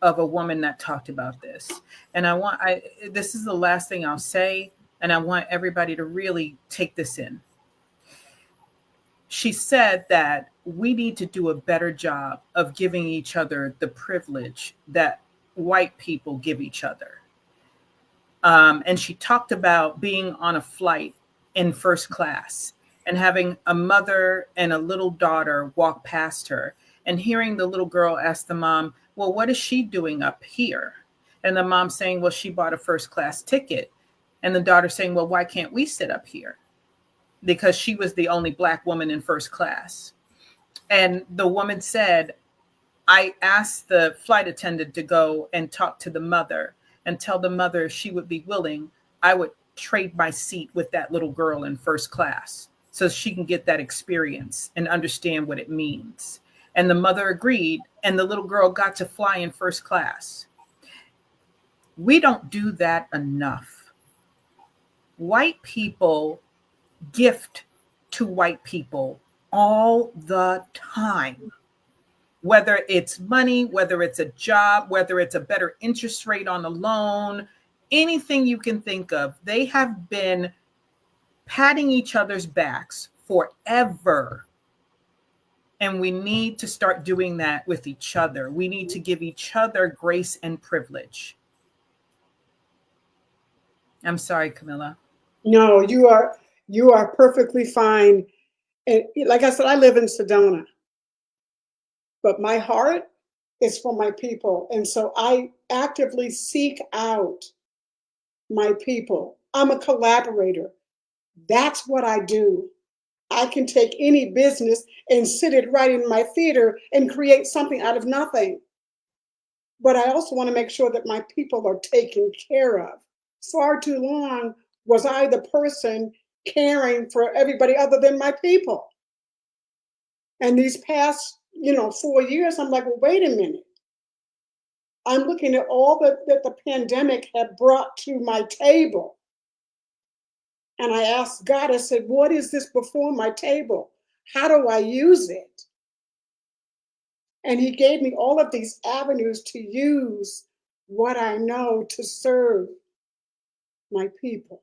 of a woman that talked about this. And this is the last thing I'll say, and I want everybody to really take this in. She said that we need to do a better job of giving each other the privilege that white people give each other. And she talked about being on a flight in first class and having a mother and a little daughter walk past her, and hearing the little girl ask the mom, well, what is she doing up here? And the mom saying, well, she bought a first class ticket. And the daughter saying, well, why can't we sit up here? Because she was the only Black woman in first class. And the woman said, I asked the flight attendant to go and talk to the mother and tell the mother if she would be willing, I would trade my seat with that little girl in first class so she can get that experience and understand what it means. And the mother agreed, and the little girl got to fly in first class. We don't do that enough. White people gift to white people all the time, whether it's money, whether it's a job, whether it's a better interest rate on a loan, anything you can think of. They have been patting each other's backs forever. And we need to start doing that with each other. We need to give each other grace and privilege. I'm sorry, Camilla. No, you are perfectly fine. And like I said, I live in Sedona, but my heart is for my people. And so I actively seek out my people. I'm a collaborator. That's what I do. I can take any business and sit it right in my theater and create something out of nothing. But I also want to make sure that my people are taken care of. Far too long was I the person caring for everybody other than my people. And these past, 4 years, I'm like, well, wait a minute. I'm looking at all that the pandemic had brought to my table. And I asked God, I said, what is this before my table? How do I use it? And he gave me all of these avenues to use what I know to serve my people.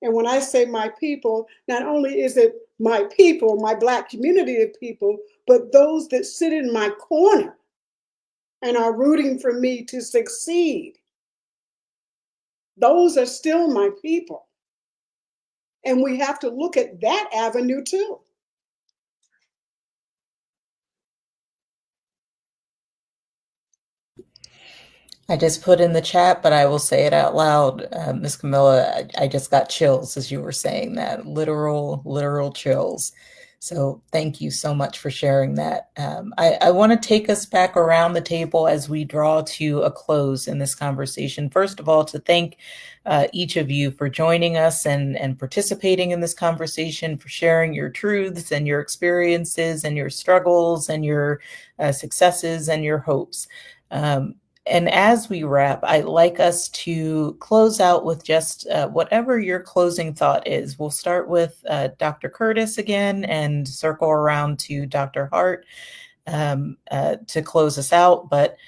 And when I say my people, not only is it my people, my Black community of people, but those that sit in my corner and are rooting for me to succeed. Those are still my people. And we have to look at that avenue too. I just put in the chat, but I will say it out loud. Ms. Camilla, I just got chills as you were saying that, literal chills. So thank you so much for sharing that. I want to take us back around the table as we draw to a close in this conversation. First of all, to thank each of you for joining us and participating in this conversation, for sharing your truths and your experiences and your struggles and your successes and your hopes. And as we wrap, I'd like us to close out with just whatever your closing thought is. We'll start with Dr. Curtis again and circle around to Dr. Hart to close us out. But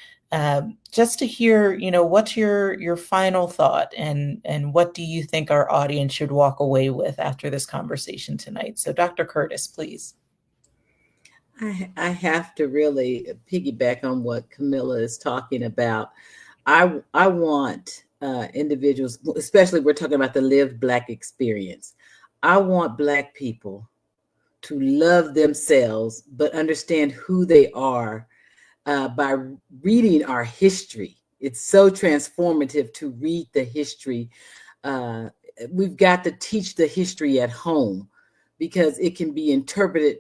just to hear, what's your final thought, and what do you think our audience should walk away with after this conversation tonight? So Dr. Curtis, please. I have to really piggyback on what Camilla is talking about. I want individuals, especially we're talking about the lived Black experience. I want Black people to love themselves, but understand who they are by reading our history. It's so transformative to read the history. We've got to teach the history at home because it can be interpreted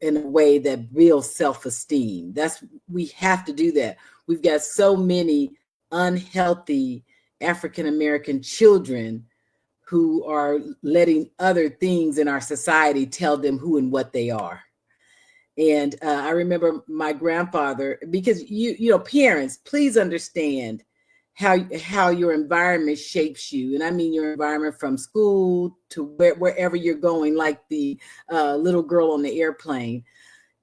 in a way that builds self-esteem. We have to do that. We've got so many unhealthy African-American children who are letting other things in our society tell them who and what they are. And I remember my grandfather, because parents, please understand how your environment shapes you. And I mean your environment from school to wherever you're going, like the little girl on the airplane.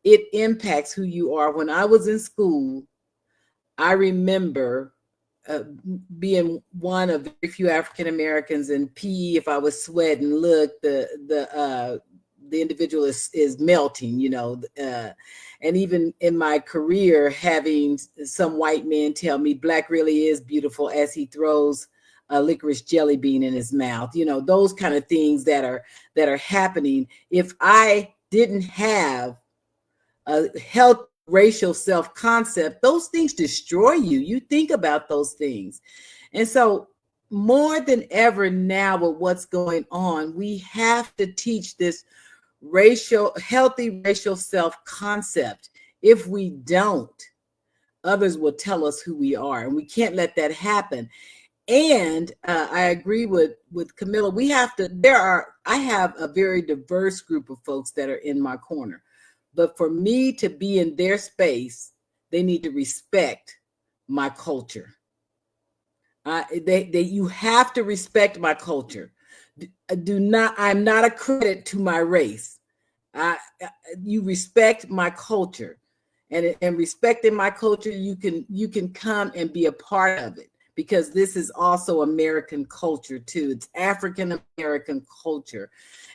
It impacts who you are. When I was in school, I remember being one of very few African Americans in PE. If I was sweating, look, the individual is melting, and even in my career, having some white men tell me Black really is beautiful as he throws a licorice jelly bean in his mouth, those kind of things that are happening. If I didn't have a healthy racial self-concept, those things destroy you. You think about those things. And so more than ever now with what's going on, we have to teach this healthy racial self-concept. If we don't, others will tell us who we are, and we can't let that happen. And I agree with Camilla. I have a very diverse group of folks that are in my corner, but for me to be in their space, they need to respect my culture. You have to respect my culture. I'm not a credit to my race. You respect my culture, and respecting my culture, you can come and be a part of it, because this is also American culture too. It's African American culture.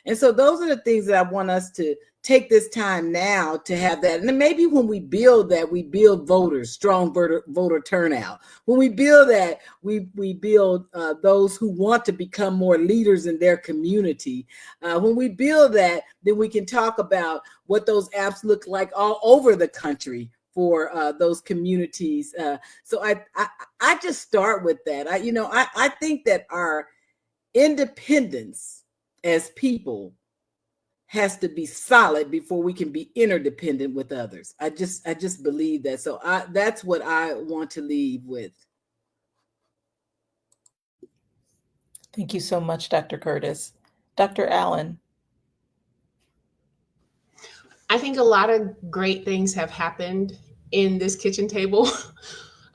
And so those are the things that I want us to take this time now to have that. And then maybe when we build that, we build strong voter turnout. When we build that, we build those who want to become more leaders in their community. When we build that, then we can talk about what those apps look like all over the country for those communities. So I just start with that. I think that our independence as people has to be solid before we can be interdependent with others. I just believe that. So that's what I want to leave with. Thank you so much, Dr. Curtis. Dr. Allen. I think a lot of great things have happened in this kitchen table,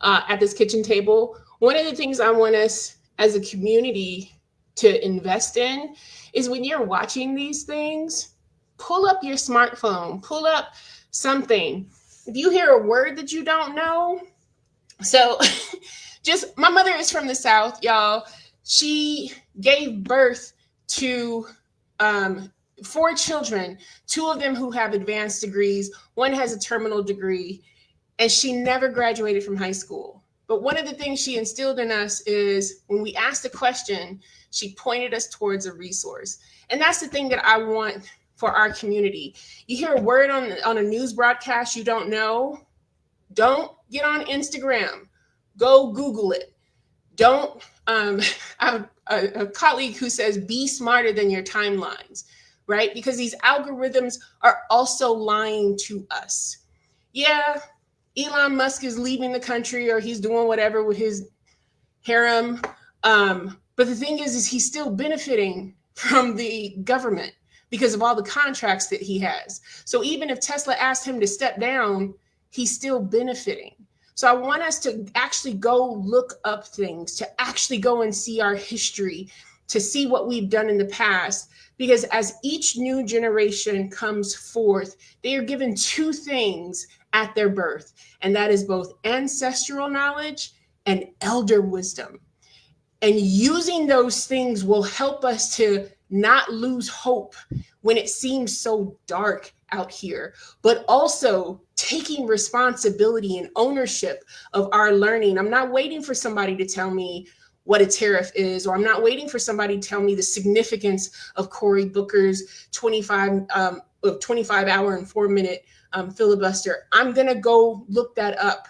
at this kitchen table. One of the things I want us as a community to invest in is, when you're watching these things, pull up your smartphone, pull up something. If you hear a word that you don't know, so my mother is from the South, y'all. She gave birth to 4 children, 2 of them who have advanced degrees, one has a terminal degree, and she never graduated from high school. But one of the things she instilled in us is, when we asked a question, she pointed us towards a resource. And that's the thing that I want for our community. You hear a word on a news broadcast you don't know, don't get on Instagram. Go Google it. Don't, I have a colleague who says, be smarter than your timelines, right? Because these algorithms are also lying to us. Yeah, Elon Musk is leaving the country or he's doing whatever with his harem. But the thing is he's still benefiting from the government because of all the contracts that he has. So even if Tesla asked him to step down, he's still benefiting. So I want us to actually go look up things, to actually go and see our history, to see what we've done in the past. Because as each new generation comes forth, they are given two things at their birth, and that is both ancestral knowledge and elder wisdom. And using those things will help us to not lose hope when it seems so dark out here, but also taking responsibility and ownership of our learning. I'm not waiting for somebody to tell me what a tariff is, or I'm not waiting for somebody to tell me the significance of Cory Booker's 25 hour and 4-minute filibuster. I'm going to go look that up.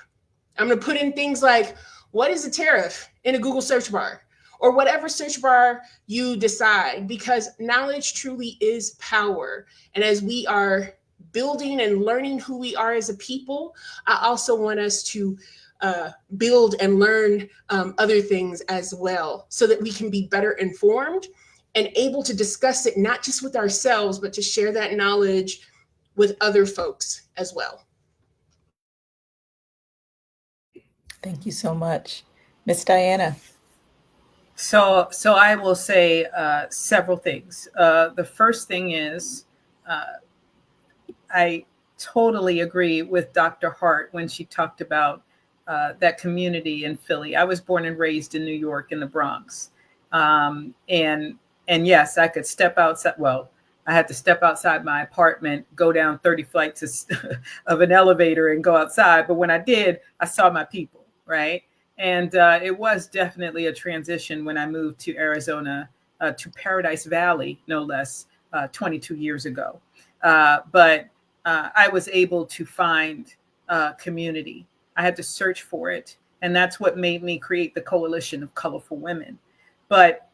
I'm going to put in things like, what is a tariff in a Google search bar, or whatever search bar you decide, because knowledge truly is power. And as we are building and learning who we are as a people, I also want us to build and learn other things as well, so that we can be better informed and able to discuss it, not just with ourselves, but to share that knowledge with other folks as well. Thank you so much. Miss Diana. So I will say several things. The first thing is I totally agree with Dr. Hart when she talked about that community in Philly. I was born and raised in New York in the Bronx. And yes, I could step outside. Well, I had to step outside my apartment, go down 30 flights of an elevator and go outside. But when I did, I saw my people, right? And it was definitely a transition when I moved to Arizona, to Paradise Valley, no less, 22 years ago. But I was able to find community. I had to search for it. And that's what made me create the Coalition of Colorful Women. But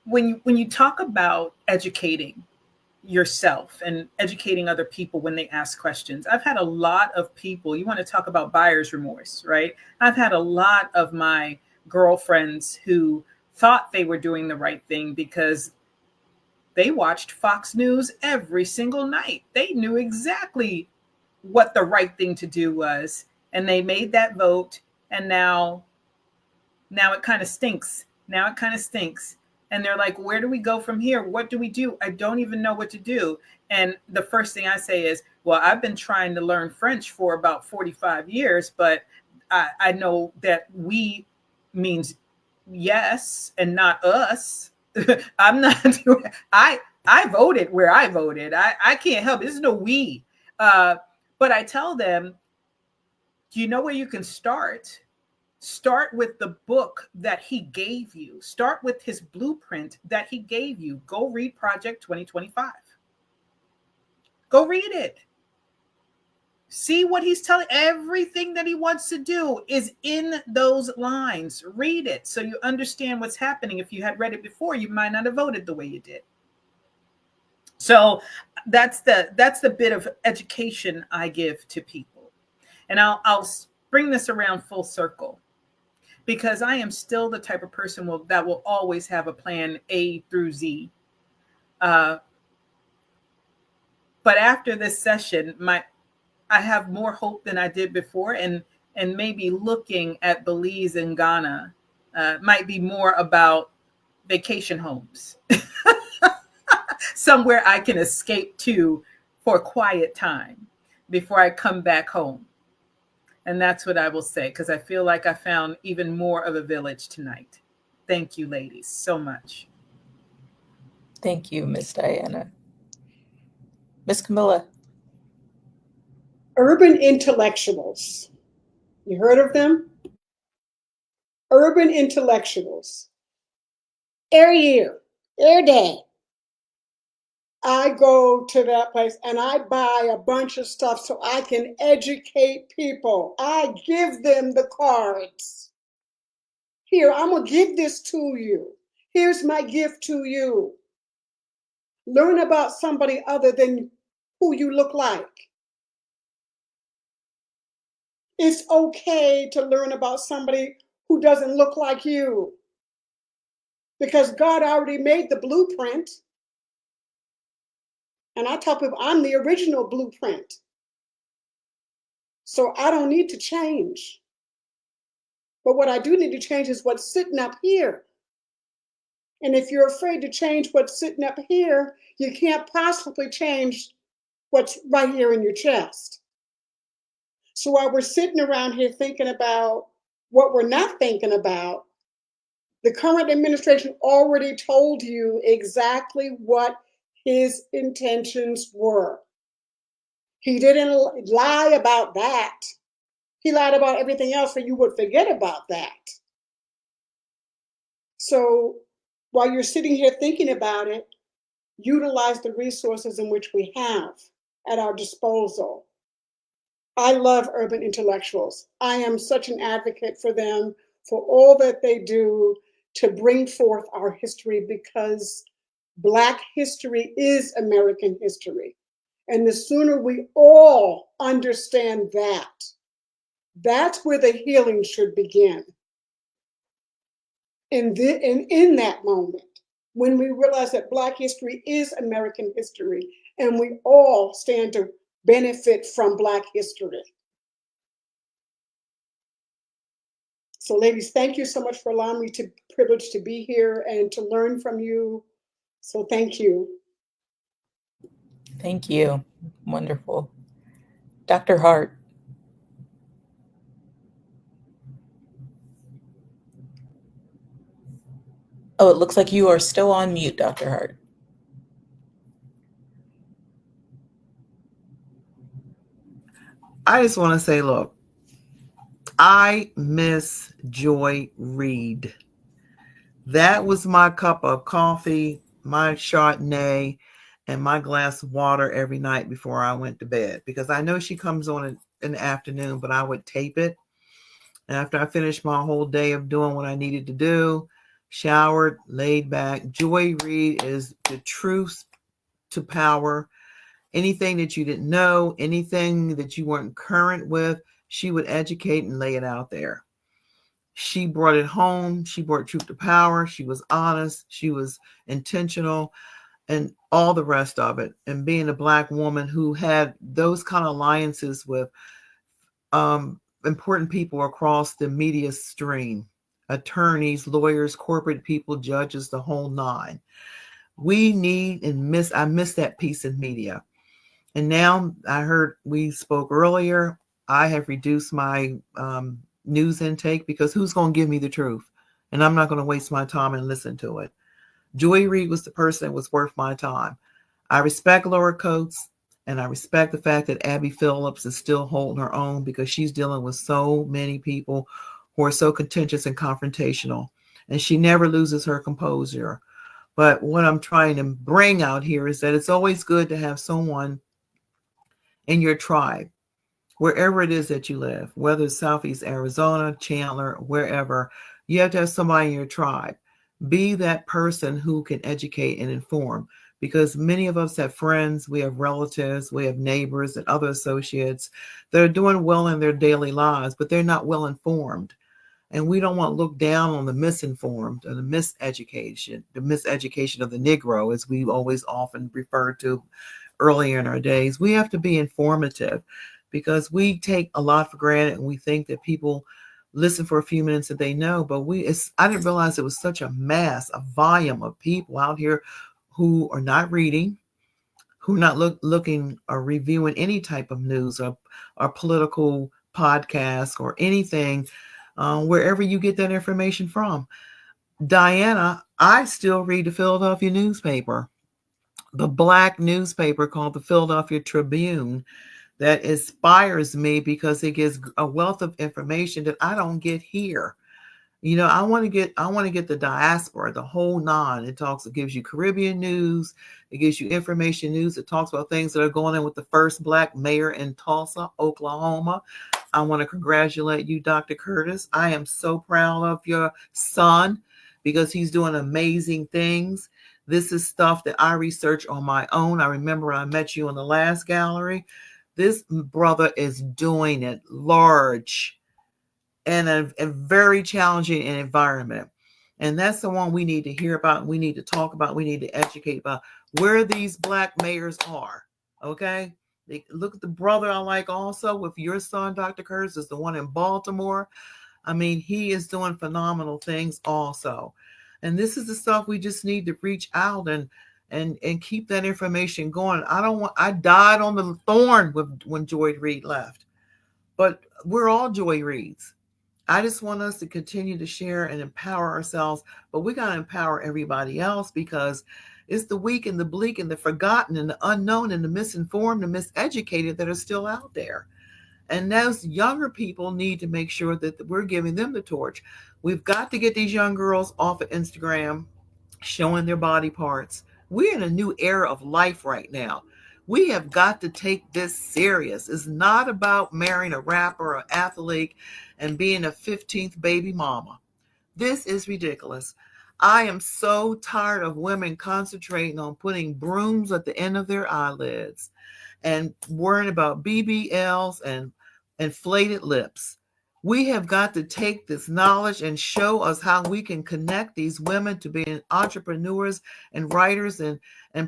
when you talk about educating yourself and educating other people when they ask questions, I've had a lot of people, you want to talk about buyer's remorse, right? I've had a lot of my girlfriends who thought they were doing the right thing because they watched Fox News every single night. They knew exactly what the right thing to do was, and they made that vote, and now it kind of stinks. Now it kind of stinks. And they're like, where do we go from here? What do we do? I don't even know what to do. And the first thing I say is, well, I've been trying to learn French for about 45 years, but I know that we means yes and not us. I'm not doing, I voted where I voted. I can't help it. There's no we. But I tell them, do you know where you can start? Start with the book that he gave you. Start with his blueprint that he gave you. Go read Project 2025. Go read it. See what he's telling. Everything that he wants to do is in those lines. Read it so you understand what's happening. If you had read it before, you might not have voted the way you did. So that's the bit of education I give to people. And I'll bring this around full circle, because I am still the type of person that will always have a plan A through Z. But after this session, I have more hope than I did before, and maybe looking at Belize and Ghana might be more about vacation homes, somewhere I can escape to for a quiet time before I come back home. And that's what I will say, because I feel like I found even more of a village tonight. Thank you, ladies, so much. Thank you, Miss Diana. Miss Camilla. Urban intellectuals. You heard of them? Urban intellectuals. Every year, every day, I go to that place and I buy a bunch of stuff so I can educate people. I give them the cards. Here, I'm going to give this to you. Here's my gift to you. Learn about somebody other than who you look like. It's okay to learn about somebody who doesn't look like you, because God already made the blueprint. And I tell people I'm the original blueprint. So I don't need to change. But what I do need to change is what's sitting up here. And if you're afraid to change what's sitting up here, you can't possibly change what's right here in your chest. So while we're sitting around here thinking about what we're not thinking about, the current administration already told you exactly what his intentions were. He didn't lie about that. He lied about everything else, so you would forget about that. So while you're sitting here thinking about it, utilize the resources in which we have at our disposal. I love urban intellectuals. I am such an advocate for them, for all that they do to bring forth our history, because Black history is American history. And the sooner we all understand that, that's where the healing should begin. In that moment, when we realize that Black history is American history and we all stand to benefit from Black history. So ladies, thank you so much for allowing me to privilege to be here and to learn from you. So thank you. Thank you. Wonderful. Dr. Hart. Oh, it looks like you are still on mute, Dr. Hart. I just want to say, look, I miss Joy Reid. That was my cup of coffee, my Chardonnay, and my glass of water every night before I went to bed, because I know she comes on in the afternoon, but I would tape it. And after I finished my whole day of doing what I needed to do, showered, laid back, Joy Reid is the truth to power. Anything that you didn't know, anything that you weren't current with, she would educate and lay it out there. She brought it home. She brought truth to power. She was honest. She was intentional, and all the rest of it. And being a Black woman who had those kind of alliances with important people across the media stream, attorneys, lawyers, corporate people, judges, the whole nine. We need I miss that piece in media. And now I heard we spoke earlier, I have reduced my news intake, because who's going to give me the truth? And I'm not going to waste my time and listen to it. Joy Reid was the person that was worth my time. I respect Laura Coates, and I respect the fact that Abby Phillips is still holding her own, because she's dealing with so many people who are so contentious and confrontational, and she never loses her composure. But what I'm trying to bring out here is that it's always good to have someone in your tribe, wherever it is that you live, whether it's Southeast Arizona, Chandler, wherever. You have to have somebody in your tribe. Be that person who can educate and inform, because many of us have friends, we have relatives, we have neighbors and other associates that are doing well in their daily lives, but they're not well informed. And we don't want to look down on the misinformed or the miseducation of the Negro, as we always often refer to earlier in our days. We have to be informative, because we take a lot for granted, and we think that people listen for a few minutes that they know. But I didn't realize it was such a mass, a volume of people out here who are not reading, who are not looking or reviewing any type of news or political podcast or anything, wherever you get that information from. Diana, I still read the Philadelphia newspaper, the Black newspaper called the Philadelphia Tribune, that inspires me, because it gives a wealth of information that I don't get here. You know, I want to get the diaspora, the whole nine. It gives you Caribbean news. It gives you information news. It talks about things that are going on with the first Black mayor in Tulsa, Oklahoma. I want to congratulate you, Dr. Curtis. I am so proud of your son, because he's doing amazing things. This is stuff that I research on my own. I remember I met you in the last gallery. This brother is doing it large in a very challenging environment. And that's the one we need to hear about. We need to talk about. We need to educate about where these Black mayors are. Okay. Look at the brother I like also with your son, Dr. Curtis, is the one in Baltimore. I mean, he is doing phenomenal things also. And this is the stuff we just need to reach out and keep that information going. I died on the thorn when Joy Reid left. But we're all Joy Reids. I just want us to continue to share and empower ourselves, but we got to empower everybody else because it's the weak and the bleak and the forgotten and the unknown and the misinformed and miseducated that are still out there. And those younger people need to make sure that we're giving them the torch. We've got to get these young girls off of Instagram showing their body parts. We're in a new era of life right now. We have got to take this serious. It's not about marrying a rapper or athlete and being a 15th baby mama. This is ridiculous. I am so tired of women concentrating on putting brooms at the end of their eyelids and worrying about BBLs and inflated lips. We have got to take this knowledge and show us how we can connect these women to being entrepreneurs and writers and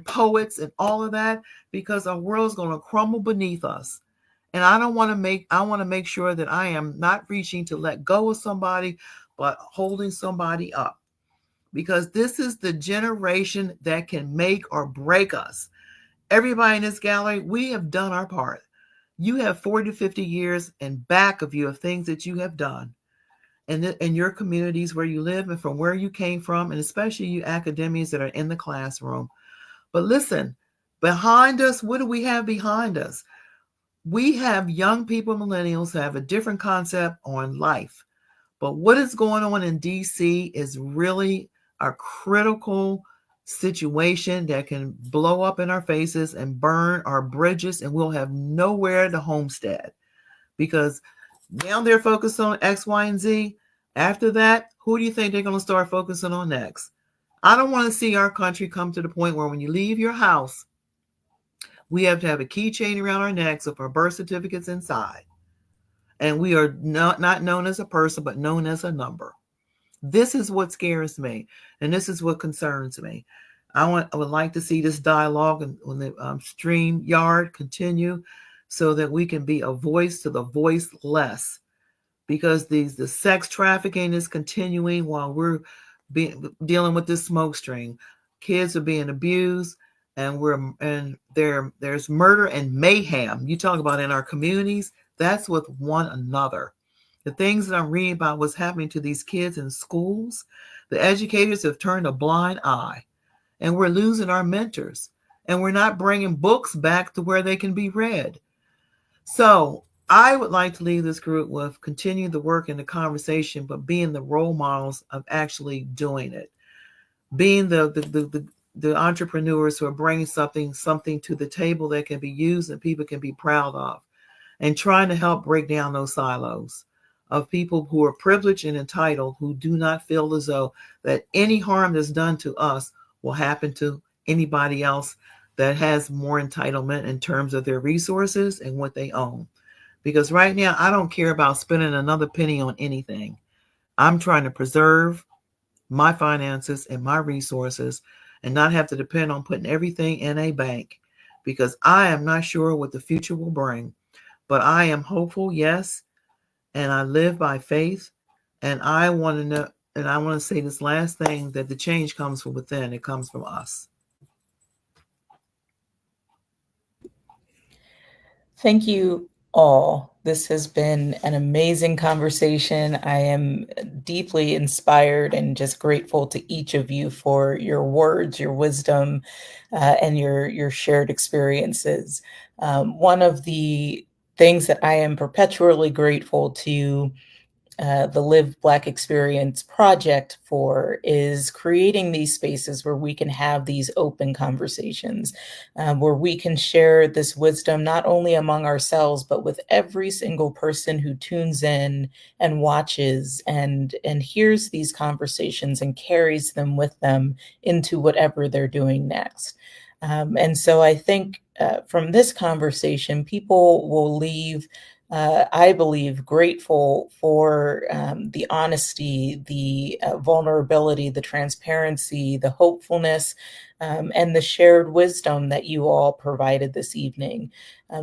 poets and all of that, because our world's going to crumble beneath us. And I want to make sure that I am not reaching to let go of somebody, but holding somebody up. Because this is the generation that can make or break us. Everybody in this gallery, we have done our part. You have 40 to 50 years in back of you of things that you have done in your communities where you live and from where you came from, and especially you academics that are in the classroom. But listen, behind us, what do we have behind us? We have young people, millennials, who have a different concept on life. But what is going on in DC is really a critical situation that can blow up in our faces and burn our bridges, and we'll have nowhere to homestead, because now they're focused on X, Y, and Z. After that, who do you think they're going to start focusing on next? I don't want to see our country come to the point where when you leave your house, we have to have a keychain around our necks with our birth certificates inside. And we are not known as a person, but known as a number. This is what scares me, and this is what concerns me. I would like to see this dialogue on the stream yard continue, so that we can be a voice to the voiceless. Because the sex trafficking is continuing while we're dealing with this smoke screen. Kids are being abused, and there's murder and mayhem. You talk about in our communities, that's with one another. The things that I'm reading about what's happening to these kids in schools, the educators have turned a blind eye, and we're losing our mentors, and we're not bringing books back to where they can be read. So I would like to leave this group with continue the work and the conversation, but being the role models of actually doing it, being the entrepreneurs who are bringing something to the table that can be used and people can be proud of, and trying to help break down those silos of people who are privileged and entitled, who do not feel as though that any harm that's done to us will happen to anybody else that has more entitlement in terms of their resources and what they own. Because right now, I don't care about spending another penny on anything. I'm trying to preserve my finances and my resources and not have to depend on putting everything in a bank, because I am not sure what the future will bring. But I am hopeful, yes, and I live by faith. And I want to know, and I want to say this last thing, that the change comes from within. It comes from us. Thank you all. This has been an amazing conversation. I am deeply inspired and just grateful to each of you for your words, your wisdom, and your shared experiences. One of the things that I am perpetually grateful to the Live Black Experience project for is creating these spaces where we can have these open conversations, where we can share this wisdom not only among ourselves, but with every single person who tunes in and watches and hears these conversations and carries them with them into whatever they're doing next. And so I think from this conversation, people will leave, I believe, grateful for the honesty, the vulnerability, the transparency, the hopefulness, and the shared wisdom that you all provided this evening.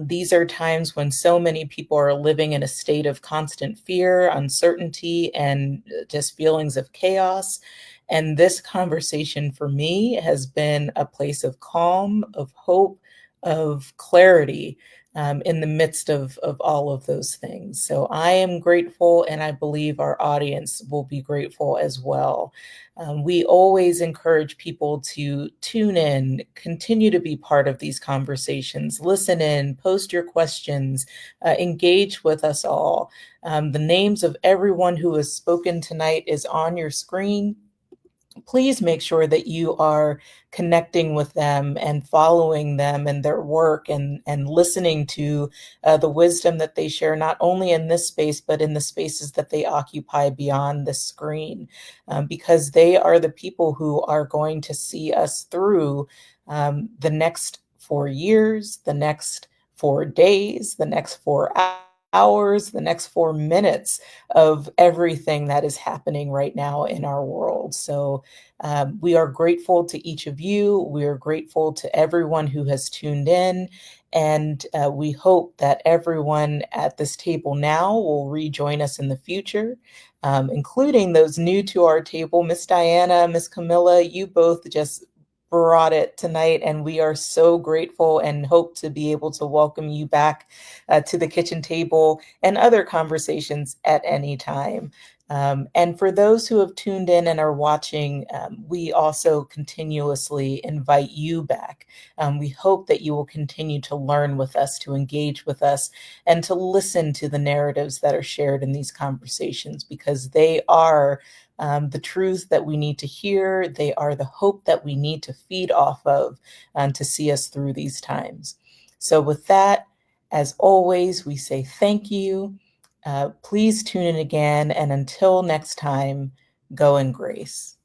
These are times when so many people are living in a state of constant fear, uncertainty, and just feelings of chaos. And this conversation for me has been a place of calm, of hope, of clarity in the midst of all of those things. So I am grateful, and I believe our audience will be grateful as well. We always encourage people to tune in, continue to be part of these conversations, listen in, post your questions, engage with us all. The names of everyone who has spoken tonight is on your screen. Please make sure that you are connecting with them and following them and their work and listening to the wisdom that they share, not only in this space, but in the spaces that they occupy beyond the screen, because they are the people who are going to see us through the next 4 years, the next 4 days, the next 4 hours, the next 4 minutes of everything that is happening right now in our world. So we are grateful to each of you. We are grateful to everyone who has tuned in. And we hope that everyone at this table now will rejoin us in the future, including those new to our table. Miss Diana, Miss Camilla, you both just brought it tonight, and we are so grateful and hope to be able to welcome you back to the kitchen table and other conversations at any time. And for those who have tuned in and are watching, we also continuously invite you back. We hope that you will continue to learn with us, to engage with us, and to listen to the narratives that are shared in these conversations, because they are the truth that we need to hear. They are the hope that we need to feed off of to see us through these times. So with that, as always, we say thank you. Please tune in again, and until next time, go in grace.